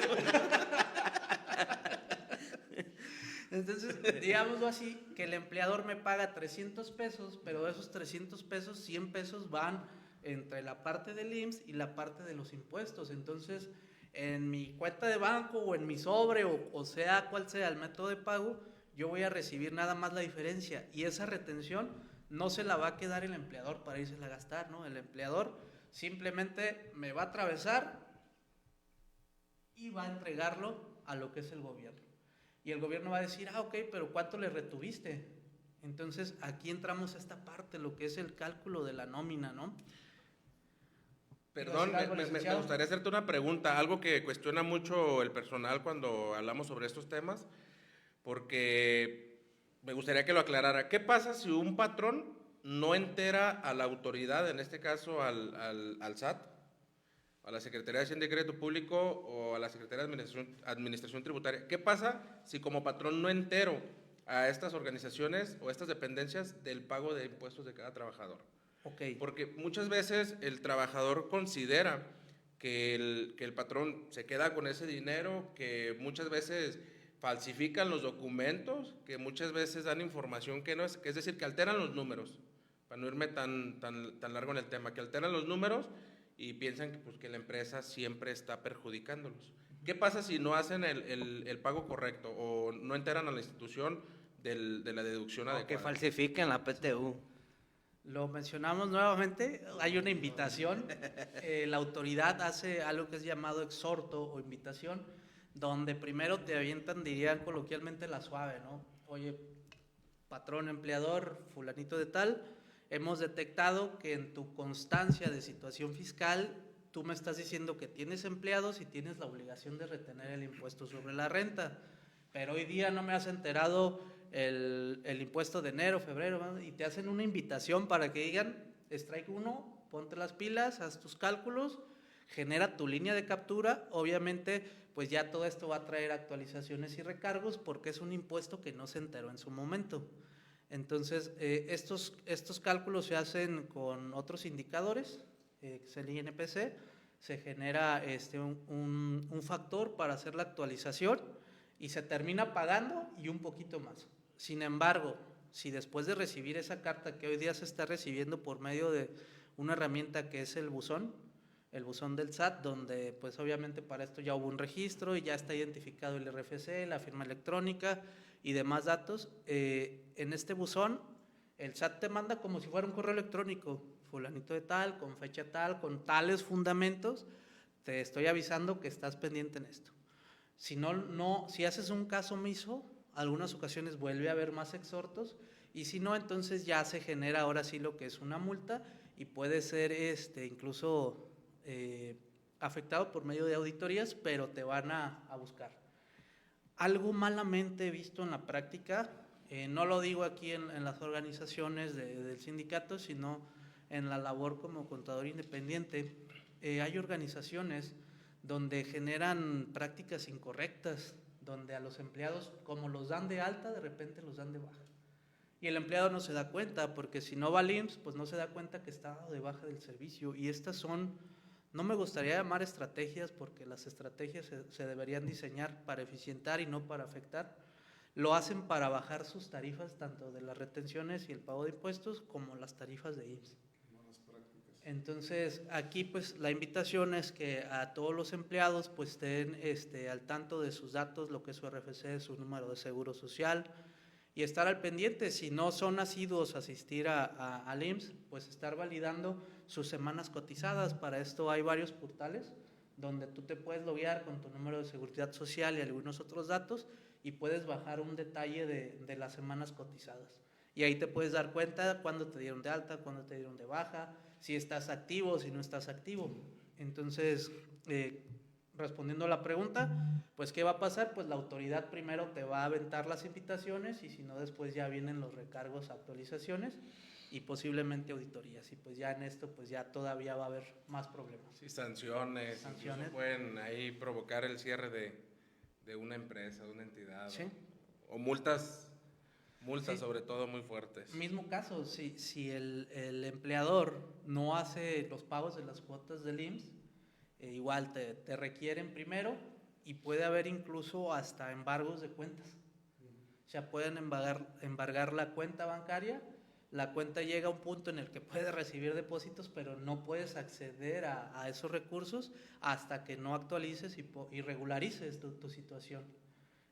Entonces, digámoslo así, que el empleador me paga 300 pesos, pero de esos 300 pesos, 100 pesos van entre la parte del IMSS y la parte de los impuestos. Entonces, en mi cuenta de banco o en mi sobre, o sea cual sea el método de pago, yo voy a recibir nada más la diferencia, y esa retención no se la va a quedar el empleador para irse a gastar, ¿no? El empleador simplemente me va a atravesar y va a entregarlo a lo que es el gobierno. Y el gobierno va a decir, ok, pero ¿cuánto le retuviste? Entonces, aquí entramos a esta parte, lo que es el cálculo de la nómina, ¿no? Perdón, me gustaría hacerte una pregunta, algo que cuestiona mucho el personal cuando hablamos sobre estos temas, porque me gustaría que lo aclarara. ¿Qué pasa si un patrón no entera a la autoridad, en este caso al SAT, a la Secretaría de Hacienda y Crédito Público o a la Secretaría de Administración Tributaria? ¿Qué pasa si como patrón no entero a estas organizaciones o estas dependencias del pago de impuestos de cada trabajador? Okay. Porque muchas veces el trabajador considera que el patrón se queda con ese dinero, que muchas veces falsifican los documentos, que muchas veces dan información que no es, que es decir, que alteran los números, para no irme tan largo en el tema, que alteran los números y piensan que, pues, que la empresa siempre está perjudicándolos. ¿Qué pasa si no hacen el pago correcto o no enteran a la institución de la deducción adecuada? Que falsifiquen la PTU. Lo mencionamos nuevamente, hay una invitación, la autoridad hace algo que es llamado exhorto o invitación, donde primero te avientan, dirían coloquialmente, la suave, ¿no? Oye, patrón, empleador, fulanito de tal, hemos detectado que en tu constancia de situación fiscal, tú me estás diciendo que tienes empleados y tienes la obligación de retener el impuesto sobre la renta, pero hoy día no me has enterado el impuesto de enero, febrero, ¿no? Y te hacen una invitación para que digan, strike 1, ponte las pilas, haz tus cálculos, genera tu línea de captura. Obviamente, pues ya todo esto va a traer actualizaciones y recargos porque es un impuesto que no se enteró en su momento. Entonces, estos cálculos se hacen con otros indicadores, que es el INPC, se genera un factor para hacer la actualización y se termina pagando y un poquito más. Sin embargo, si después de recibir esa carta que hoy día se está recibiendo por medio de una herramienta que es el buzón del SAT, donde pues obviamente para esto ya hubo un registro y ya está identificado el RFC, la firma electrónica y demás datos, en este buzón el SAT te manda como si fuera un correo electrónico, fulanito de tal, con fecha tal, con tales fundamentos, te estoy avisando que estás pendiente en esto. Si haces un caso omiso, algunas ocasiones vuelve a haber más exhortos, y si no, entonces ya se genera ahora sí lo que es una multa y puede ser incluso afectado por medio de auditorías, pero te van a buscar. Algo malamente visto en la práctica, no lo digo aquí en las organizaciones del sindicato, sino en la labor como contador independiente, hay organizaciones donde generan prácticas incorrectas, donde a los empleados, como los dan de alta, de repente los dan de baja. Y el empleado no se da cuenta, porque si no va al IMSS, pues no se da cuenta que está de baja del servicio. Y estas son, no me gustaría llamar estrategias, porque las estrategias se deberían diseñar para eficientar y no para afectar. Lo hacen para bajar sus tarifas, tanto de las retenciones y el pago de impuestos, como las tarifas de IMSS. Entonces, aquí pues la invitación es que a todos los empleados pues estén al tanto de sus datos, lo que es su RFC, su número de seguro social, y estar al pendiente. Si no son asiduos a asistir al IMSS, pues estar validando sus semanas cotizadas. Para esto hay varios portales donde tú te puedes loguear con tu número de seguridad social y algunos otros datos y puedes bajar un detalle de las semanas cotizadas. Y ahí te puedes dar cuenta cuándo te dieron de alta, cuándo te dieron de baja, si estás activo o si no estás activo. Entonces, respondiendo a la pregunta, pues ¿qué va a pasar? Pues la autoridad primero te va a aventar las invitaciones y si no, después ya vienen los recargos, actualizaciones y posiblemente auditorías. Y pues ya en esto, pues ya todavía va a haber más problemas. Sí, sanciones. Incluso pueden ahí provocar el cierre de una empresa, de una entidad. Sí. O multas Sí. Sobre todo muy fuertes. Mismo caso, si el empleador no hace los pagos de las cuotas del IMSS, igual te requieren primero y puede haber incluso hasta embargos de cuentas. sea, pueden embargar la cuenta bancaria. La cuenta llega a un punto en el que puedes recibir depósitos, pero no puedes acceder a esos recursos hasta que no actualices y regularices tu situación.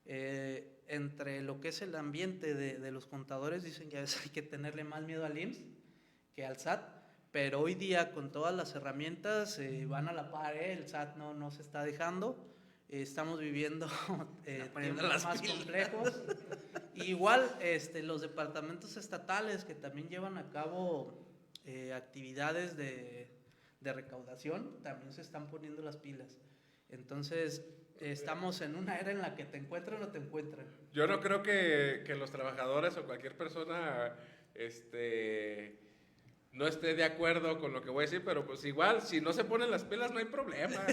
Entre lo que es el ambiente de los contadores, dicen que a veces hay que tenerle más miedo al IMSS que al SAT, pero hoy día con todas las herramientas van a la par, el SAT no se está dejando. Estamos viviendo tiempos más complejos. Igual los departamentos estatales que también llevan a cabo actividades de recaudación también se están poniendo las pilas. Entonces estamos en una era en la que te encuentran o te encuentran. Yo no creo que los trabajadores o cualquier persona no esté de acuerdo con lo que voy a decir, pero pues igual, si no se ponen las pilas no hay problema.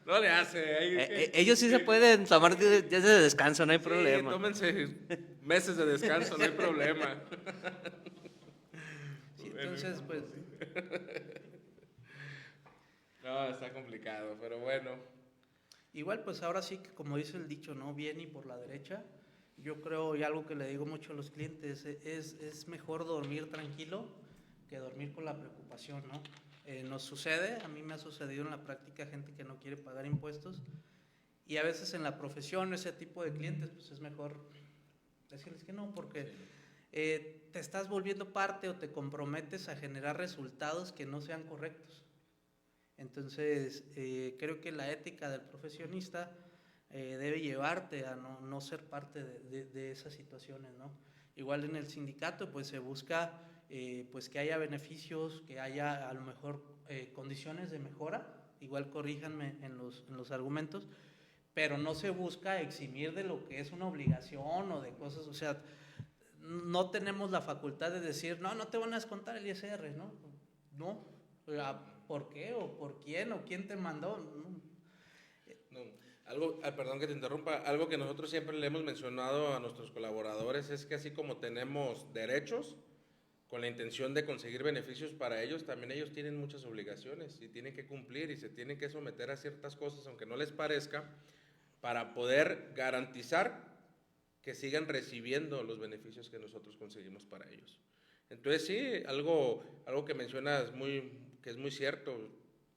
No le hace. Ellos sí se pueden tomar días de descanso, no hay problema. Tómense meses de descanso, no hay problema. Sí, entonces, pues... No, está complicado, pero bueno. Igual, pues ahora sí que como dice el dicho, ¿no? Bien y por la derecha. Yo creo, y algo que le digo mucho a los clientes, es mejor dormir tranquilo que dormir con la preocupación, ¿no? Nos sucede, a mí me ha sucedido en la práctica gente que no quiere pagar impuestos, y a veces en la profesión ese tipo de clientes, pues es mejor decirles que no, porque te estás volviendo parte o te comprometes a generar resultados que no sean correctos. Entonces, creo que la ética del profesionista debe llevarte a no ser parte de esas situaciones, ¿no? Igual en el sindicato, pues se busca pues que haya beneficios, que haya a lo mejor condiciones de mejora, igual corríjanme en los argumentos, pero no se busca eximir de lo que es una obligación o de cosas, o sea, no tenemos la facultad de decir, no te van a descontar el ISR, ¿no? No, o sea, ¿por qué? ¿O por quién? ¿O quién te mandó? No, perdón que te interrumpa, algo que nosotros siempre le hemos mencionado a nuestros colaboradores es que así como tenemos derechos, con la intención de conseguir beneficios para ellos, también ellos tienen muchas obligaciones y tienen que cumplir y se tienen que someter a ciertas cosas, aunque no les parezca, para poder garantizar que sigan recibiendo los beneficios que nosotros conseguimos para ellos. Entonces sí, algo que mencionas que es muy cierto,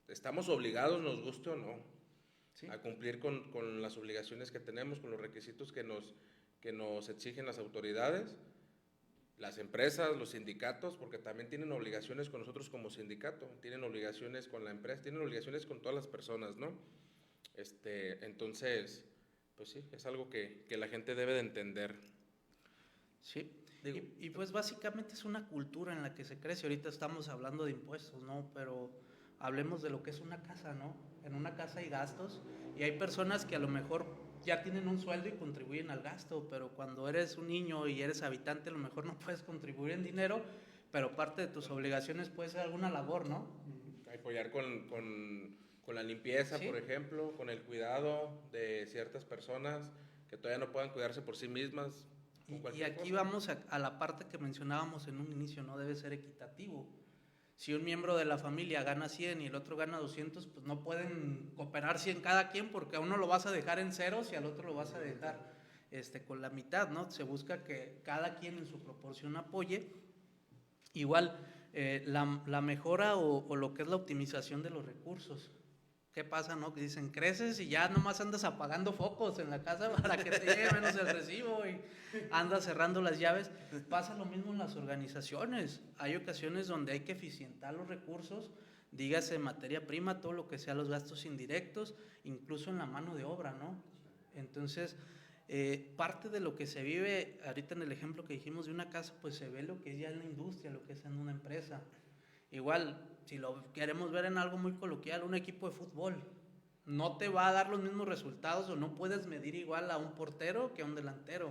estamos obligados, nos guste o no, ¿sí?, a cumplir con las obligaciones que tenemos, con los requisitos que nos exigen las autoridades, las empresas, los sindicatos, porque también tienen obligaciones con nosotros como sindicato, tienen obligaciones con la empresa, tienen obligaciones con todas las personas, ¿no? Entonces, pues sí, es algo que la gente debe de entender. Sí, y pues básicamente es una cultura en la que se crece. Ahorita estamos hablando de impuestos, ¿no? Pero hablemos de lo que es una casa, ¿no? En una casa hay gastos y hay personas que a lo mejor ya tienen un sueldo y contribuyen al gasto, pero cuando eres un niño y eres habitante a lo mejor no puedes contribuir en dinero, pero parte de tus obligaciones puede ser alguna labor, ¿no? Apoyar con la limpieza, ¿sí?, por ejemplo, con el cuidado de ciertas personas que todavía no puedan cuidarse por sí mismas. Y aquí vamos a la parte que mencionábamos en un inicio, ¿no? Debe ser equitativo. Si un miembro de la familia gana 100 y el otro gana 200, pues no pueden cooperar 100 cada quien, porque a uno lo vas a dejar en ceros y al otro lo vas a dejar con la mitad, ¿no? Se busca que cada quien en su proporción apoye. Igual, la mejora o lo que es la optimización de los recursos. ¿Qué pasa, no? Que dicen, creces y ya nomás andas apagando focos en la casa para que te llegue menos el recibo y andas cerrando las llaves. Pasa lo mismo en las organizaciones. Hay ocasiones donde hay que eficientar los recursos, dígase materia prima, todo lo que sea los gastos indirectos, incluso en la mano de obra, ¿no? Entonces, parte de lo que se vive, ahorita en el ejemplo que dijimos de una casa, pues se ve lo que es ya en la industria, lo que es en una empresa. Igual, si lo queremos ver en algo muy coloquial, un equipo de fútbol no te va a dar los mismos resultados o no puedes medir igual a un portero que a un delantero.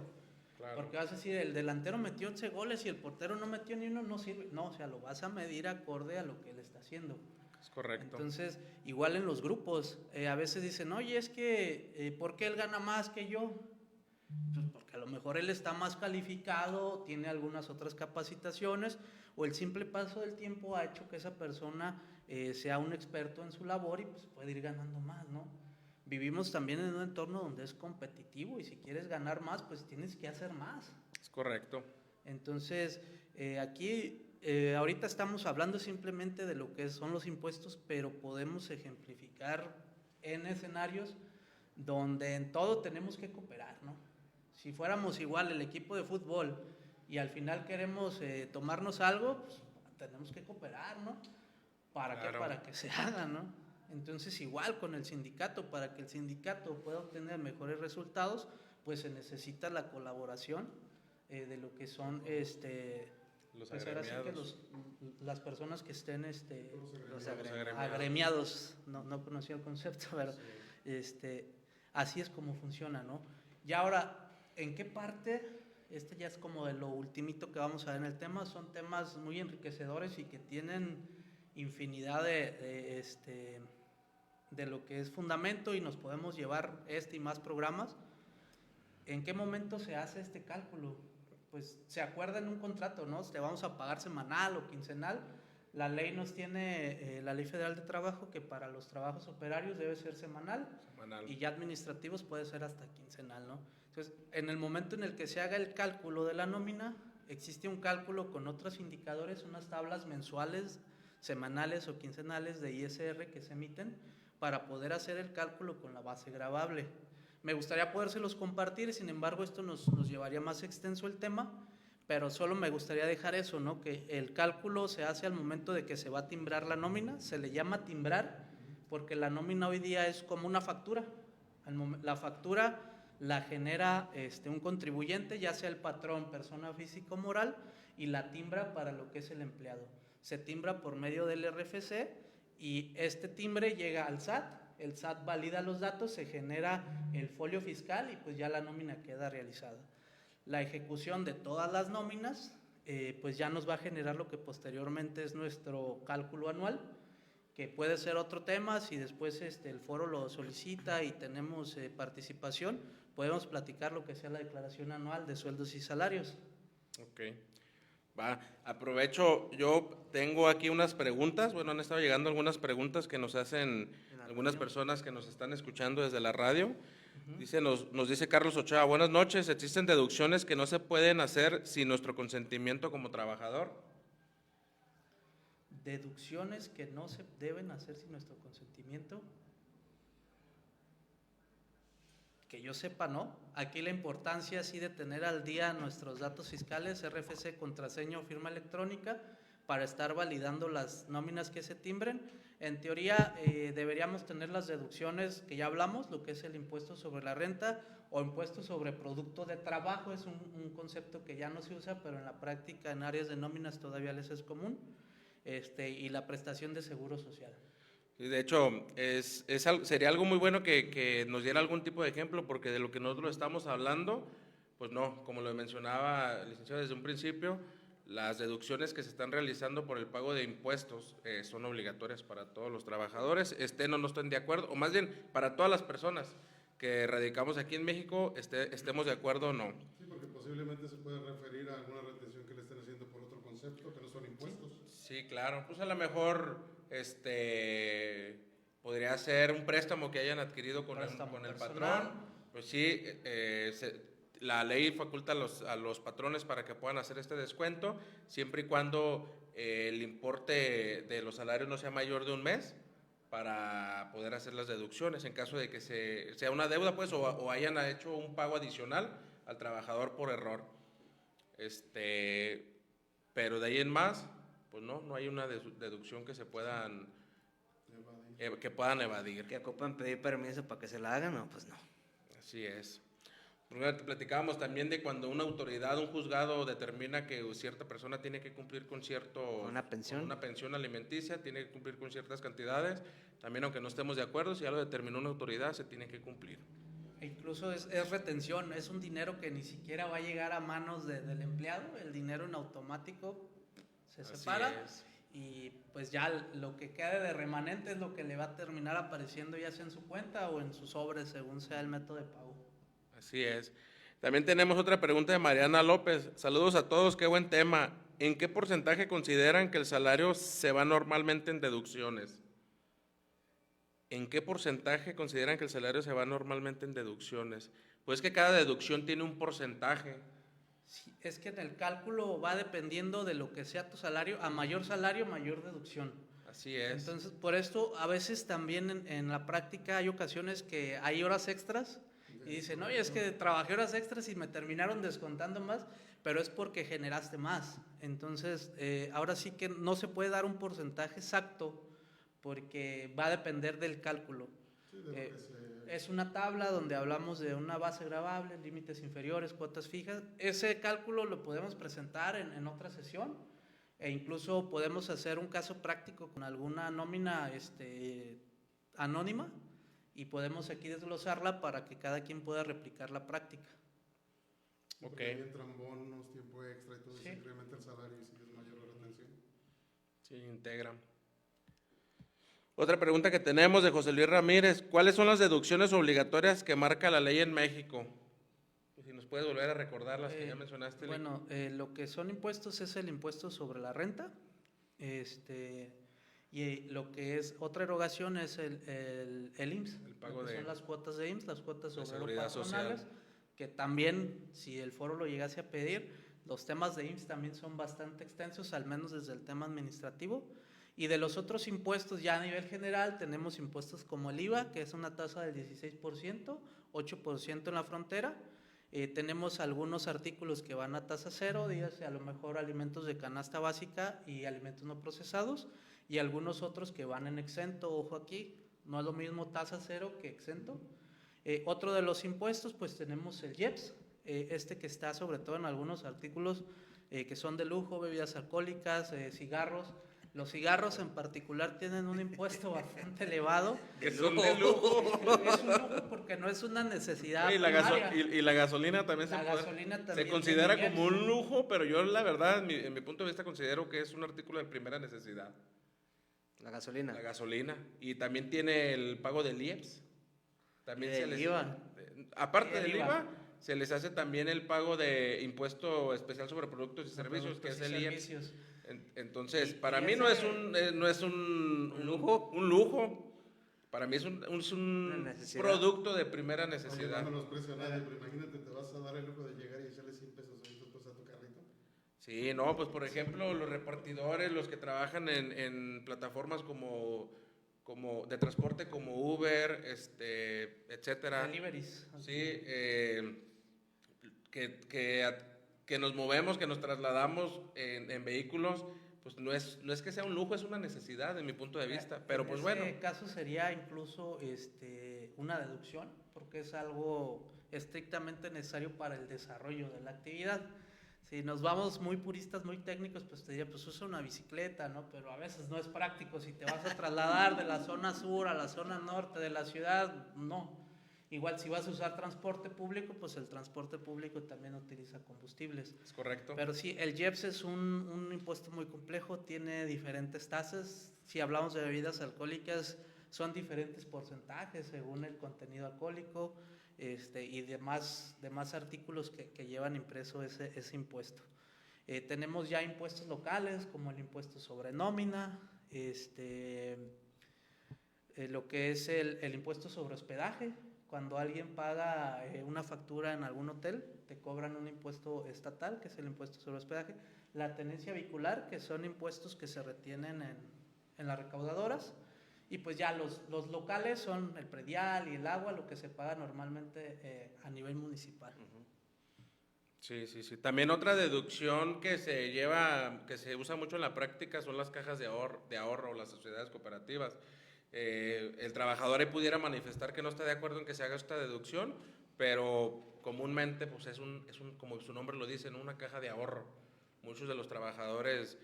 Claro. Porque vas a decir, el delantero metió 11 goles y el portero no metió ni uno, no sirve. No, o sea, lo vas a medir acorde a lo que él está haciendo. Es correcto. Entonces, igual en los grupos, a veces dicen, oye, es que, ¿por qué él gana más que yo? Pues porque a lo mejor él está más calificado, tiene algunas otras capacitaciones, o el simple paso del tiempo ha hecho que esa persona sea un experto en su labor y pues puede ir ganando más, ¿no? vivimos también en un entorno donde es competitivo y si quieres ganar más, pues tienes que hacer más. Es correcto. Entonces, ahorita estamos hablando simplemente de lo que son los impuestos, pero podemos ejemplificar en escenarios donde en todo tenemos que cooperar, ¿no? Si fuéramos igual el equipo de fútbol y al final queremos tomarnos algo, pues tenemos que cooperar, ¿no? ¿Para qué? Para que se haga, ¿no? Entonces, igual con el sindicato, para que el sindicato pueda obtener mejores resultados, pues se necesita la colaboración de lo que son Los pues ahora sí que agremiados. las personas que estén Los agremiados, no conocía el concepto, pero así es como funciona, ¿no? Y ahora, ¿en qué parte? Ya es como de lo ultimito que vamos a ver en el tema, son temas muy enriquecedores y que tienen infinidad de lo que es fundamento y nos podemos llevar y más programas. ¿En qué momento se hace este cálculo? Pues se acuerda en un contrato, ¿no? Te vamos a pagar semanal o quincenal. La ley nos tiene, la Ley Federal de Trabajo, que para los trabajos operarios debe ser semanal. Y ya administrativos puede ser hasta quincenal, ¿no? Entonces, en el momento en el que se haga el cálculo de la nómina, existe un cálculo con otros indicadores, unas tablas mensuales, semanales o quincenales de ISR que se emiten para poder hacer el cálculo con la base gravable. Me gustaría podérselos compartir, sin embargo esto nos llevaría más extenso el tema, pero solo me gustaría dejar eso, ¿no? Que el cálculo se hace al momento de que se va a timbrar la nómina, se le llama timbrar porque la nómina hoy día es como una factura. La factura la genera un contribuyente, ya sea el patrón, persona física o moral, y la timbra para lo que es el empleado. Se timbra por medio del RFC y este timbre llega al SAT. El SAT valida los datos, se genera el folio fiscal y pues ya la nómina queda realizada. La ejecución de todas las nóminas pues ya nos va a generar lo que posteriormente es nuestro cálculo anual, que puede ser otro tema. Si después el foro lo solicita y tenemos participación, podemos platicar lo que sea la declaración anual de sueldos y salarios. Ok. Va, aprovecho, yo tengo aquí unas preguntas, bueno, han estado llegando algunas preguntas que nos hacen algunas personas que nos están escuchando desde la radio. Nos dice Carlos Ochoa, buenas noches, ¿existen deducciones que no se pueden hacer sin nuestro consentimiento como trabajador? Deducciones que no se deben hacer sin nuestro consentimiento. Que yo sepa, no. Aquí la importancia sí de tener al día nuestros datos fiscales, RFC, contraseña o firma electrónica, para estar validando las nóminas que se timbren. En teoría deberíamos tener las deducciones que ya hablamos, lo que es el impuesto sobre la renta o impuesto sobre producto de trabajo, es un concepto que ya no se usa, pero en la práctica en áreas de nóminas todavía les es común, y la prestación de seguro social. De hecho, sería algo muy bueno que nos diera algún tipo de ejemplo, porque de lo que nosotros estamos hablando, pues no, como lo mencionaba el licenciado desde un principio, las deducciones que se están realizando por el pago de impuestos son obligatorias para todos los trabajadores, estén o no estén de acuerdo, o más bien para todas las personas que radicamos aquí en México, estemos de acuerdo o no. Sí, porque posiblemente se puede referir a alguna retención que le estén haciendo por otro concepto, que no son impuestos. Sí, claro, pues a lo mejor podría ser un préstamo que hayan adquirido con el patrón, pues sí, la ley faculta a los patrones para que puedan hacer este descuento, siempre y cuando el importe de los salarios no sea mayor de un mes, para poder hacer las deducciones en caso de que sea una deuda, pues, o hayan hecho un pago adicional al trabajador por error. Pero de ahí en más, pues no hay una deducción que se puedan evadir. ¿Que ocupan pedir permiso para que se la hagan? No, pues no. Así es. Platicábamos también de cuando una autoridad, un juzgado determina que cierta persona tiene que cumplir con una pensión alimenticia, tiene que cumplir con ciertas cantidades, también aunque no estemos de acuerdo, si ya lo determinó una autoridad, se tiene que cumplir. E incluso es retención, es un dinero que ni siquiera va a llegar a manos del empleado, el dinero en automático se separa y pues ya lo que quede de remanente es lo que le va a terminar apareciendo ya sea en su cuenta o en sus sobres, según sea el método de pago. Así es. También tenemos otra pregunta de Mariana López. Saludos a todos, qué buen tema. ¿En qué porcentaje consideran que el salario se va normalmente en deducciones? ¿En qué porcentaje consideran que el salario se va normalmente en deducciones? Pues que cada deducción tiene un porcentaje. Sí, es que en el cálculo va dependiendo de lo que sea tu salario, salario, mayor deducción. Así es. Entonces, por esto a veces también en la práctica hay ocasiones que hay horas extras y dicen, oye, es que trabajé horas extras y me terminaron descontando más, pero es porque generaste más. Entonces, ahora sí que no se puede dar un porcentaje exacto porque va a depender del cálculo. Sí, de lo que se... Es una tabla donde hablamos de una base gravable, límites inferiores, cuotas fijas. Ese cálculo lo podemos presentar en otra sesión e incluso podemos hacer un caso práctico con alguna nómina anónima y podemos aquí desglosarla para que cada quien pueda replicar la práctica. Ok. Ahí entran bonos, tiempo extra y todo, Sí. se incrementa el salario y si es mayor la retención. Sí, integran. Otra pregunta que tenemos de José Luis Ramírez. ¿Cuáles son las deducciones obligatorias que marca la ley en México? Si nos puedes volver a recordar las que ya mencionaste. Bueno, lo que son impuestos es el impuesto sobre la renta. Y lo que es otra erogación es el IMSS. El pago lo que de- son las cuotas de IMSS, las cuotas de sobre seguridad patronales, social. que también, si el foro lo llegase a pedir, los temas de IMSS también son bastante extensos, al menos desde el tema administrativo. Y de los otros impuestos, ya a nivel general, tenemos impuestos como el IVA, que es una tasa del 16%, 8% en la frontera. Tenemos algunos artículos que van a tasa cero, dígase a lo mejor alimentos de canasta básica y alimentos no procesados, y algunos otros que van en exento, ojo aquí, no es lo mismo tasa cero que exento. Otro de los impuestos, pues tenemos el IEPS, que está sobre todo en algunos artículos que son de lujo, bebidas alcohólicas, cigarros. Los cigarros en particular tienen un impuesto bastante elevado. Que son de lujo. Es un lujo porque no es una necesidad Y la, primaria. y la gasolina también, La se, puede- gasolina se también considera tiene como un lujo, pero yo la verdad, en mi punto de vista, considero que es un artículo de primera necesidad. La gasolina. La gasolina. Y también tiene el pago del IEPS. También Y se del les, IVA. aparte Y el del IVA. IVA, se les hace también el pago de impuesto especial sobre productos y servicios, que es el IEPS. Servicios. Entonces, Y para mí ese- no es un lujo. un lujo. Para mí es un Una necesidad. producto de primera Oye, necesidad. no menosprecio a nadie, pero imagínate, te vas a dar el lujo de llegar y echarle 100 pesos pues, a tu carrito. Sí, no, pues por ejemplo, los repartidores, los que trabajan en plataformas como de transporte como Uber, etcétera. Deliveries. Sí, que nos movemos, que nos trasladamos en vehículos, pues no es que sea un lujo, es una necesidad, de mi punto de vista. Pero pues bueno. En ese caso sería incluso una deducción, porque es algo estrictamente necesario para el desarrollo de la actividad. Si nos vamos muy puristas, muy técnicos, pues te diría, pues usa una bicicleta, ¿no? Pero a veces no es práctico. Si te vas a trasladar de la zona sur a la zona norte de la ciudad, no. Igual si vas a usar transporte público, pues el transporte público también utiliza combustibles. Es correcto. Pero sí, el IEPS es un impuesto muy complejo, tiene diferentes tasas. Si hablamos de bebidas alcohólicas, son diferentes porcentajes según el contenido alcohólico y demás artículos que llevan impreso ese impuesto. Tenemos ya impuestos locales como el impuesto sobre nómina, lo que es el impuesto sobre hospedaje. Cuando alguien paga una factura en algún hotel, te cobran un impuesto estatal, que es el impuesto sobre hospedaje. La tenencia vehicular, que son impuestos que se retienen en las recaudadoras. Y pues ya los locales son el predial y el agua, lo que se paga normalmente a nivel municipal. Sí, sí, sí. También otra deducción que se usa mucho en la práctica son las cajas de ahorro o las sociedades cooperativas. El trabajador ahí pudiera manifestar que no está de acuerdo en que se haga esta deducción, pero comúnmente pues es como su nombre lo dice, ¿no? Una caja de ahorro. Muchos de los trabajadores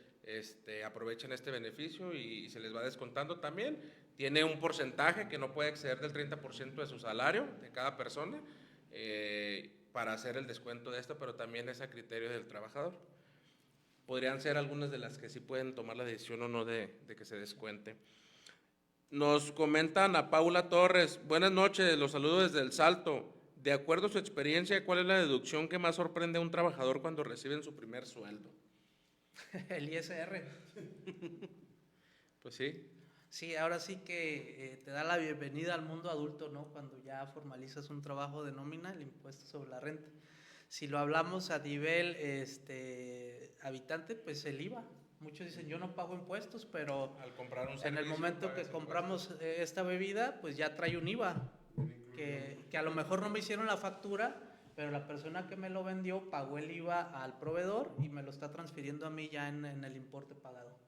aprovechan este beneficio y se les va descontando también. Tiene un porcentaje que no puede exceder del 30% de su salario de cada persona para hacer el descuento de esto, pero también es a criterio del trabajador. Podrían ser algunas de las que sí pueden tomar la decisión o no de que se descuente. Nos comentan a Paula Torres, buenas noches, los saludo desde El Salto. De acuerdo a su experiencia, ¿cuál es la deducción que más sorprende a un trabajador cuando reciben su primer sueldo? El ISR. Pues sí. Sí, ahora sí que te da la bienvenida al mundo adulto, ¿no? Cuando ya formalizas un trabajo de nómina, el impuesto sobre la renta. Si lo hablamos a nivel habitante, pues el IVA. Muchos dicen, yo no pago impuestos, pero Al comprar un en servicio, el momento que pagas compramos esta bebida, pues ya trae un IVA, que a lo mejor no me hicieron la factura, pero la persona que me lo vendió pagó el IVA al proveedor y me lo está transfiriendo a mí ya en el importe pagado.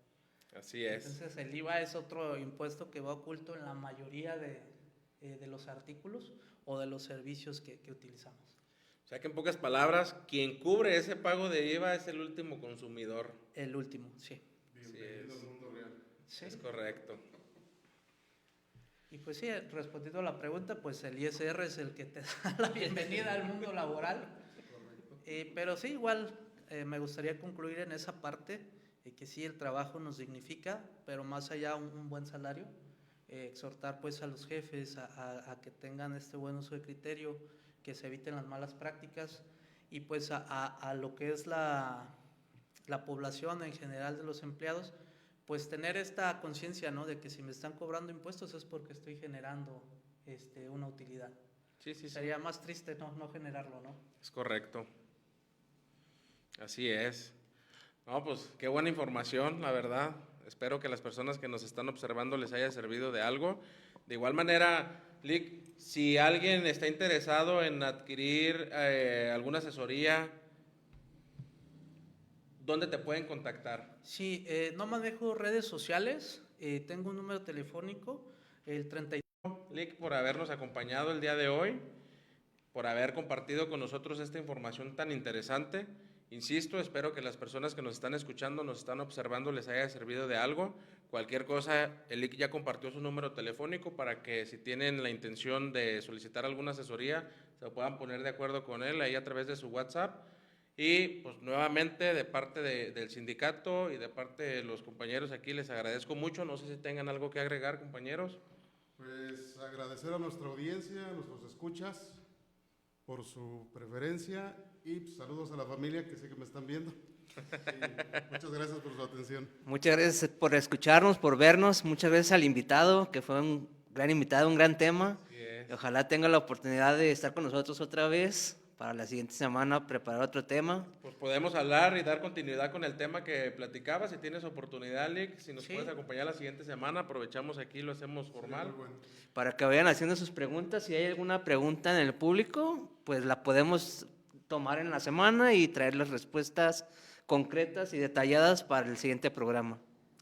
Así es. Entonces el IVA es otro impuesto que va oculto en la mayoría de los artículos o de los servicios que utilizamos. O sea que en pocas palabras, quien cubre ese pago de IVA es el último consumidor. El último, sí. Bienvenido al mundo real. Sí. Es correcto. Y pues sí, respondiendo a la pregunta, pues el ISR es el que te da la bienvenida al mundo laboral. Pero sí, igual me gustaría concluir en esa parte, que sí, el trabajo nos dignifica, pero más allá un buen salario. Exhortar pues a los jefes a que tengan este buen uso de criterio, que se eviten las malas prácticas y pues a lo que es la población en general de los empleados, pues tener esta conciencia, ¿no? De que si me están cobrando impuestos es porque estoy generando una utilidad. Sí. Sería más triste no generarlo, ¿no? Es correcto. Así es. No, pues qué buena información, la verdad. Espero que las personas que nos están observando les haya servido de algo. De igual manera, Lick, si alguien está interesado en adquirir alguna asesoría, ¿dónde te pueden contactar? Sí, no manejo redes sociales, tengo un número telefónico, el 30. Lick, por habernos acompañado el día de hoy, por haber compartido con nosotros esta información tan interesante. Insisto, espero que las personas que nos están escuchando, nos están observando, les haya servido de algo. Cualquier cosa, el Lick ya compartió su número telefónico para que si tienen la intención de solicitar alguna asesoría, se puedan poner de acuerdo con él ahí a través de su WhatsApp. Y pues nuevamente de parte del sindicato y de parte de los compañeros aquí les agradezco mucho. No sé si tengan algo que agregar, compañeros. Pues agradecer a nuestra audiencia, a nuestros escuchas, por su preferencia y pues, saludos a la familia que sé que me están viendo. Muchas gracias por su atención. Muchas gracias por escucharnos, por vernos. Muchas gracias al invitado, que fue un gran invitado, un gran tema. Yes. Ojalá tenga la oportunidad de estar con nosotros otra vez para la siguiente semana, preparar otro tema. Pues podemos hablar y dar continuidad con el tema que platicaba. Si tienes oportunidad, Lick, si nos Sí. puedes acompañar la siguiente semana, aprovechamos aquí, lo hacemos formal. Muy bueno. Para que vayan haciendo sus preguntas. Si hay alguna pregunta en el público, pues la podemos tomar en la semana y traer las respuestas concretas y detalladas para el siguiente programa.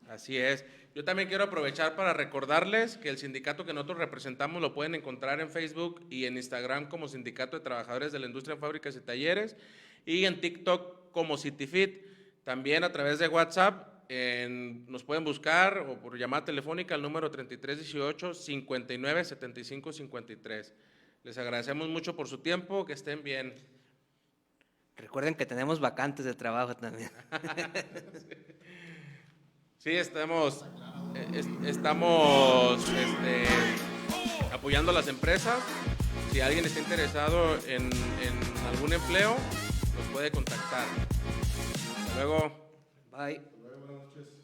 Así es. Yo también quiero aprovechar para recordarles que el sindicato que nosotros representamos lo pueden encontrar en Facebook y en Instagram como Sindicato de Trabajadores de la Industria en Fábricas y Talleres y en TikTok como CityFit. También a través de WhatsApp nos pueden buscar o por llamada telefónica al número 3318-597553. Les agradecemos mucho por su tiempo, que estén bien. Recuerden que tenemos vacantes de trabajo también. Sí, estamos apoyando a las empresas. Si alguien está interesado en algún empleo, nos puede contactar. Hasta luego. Bye. Buenas noches.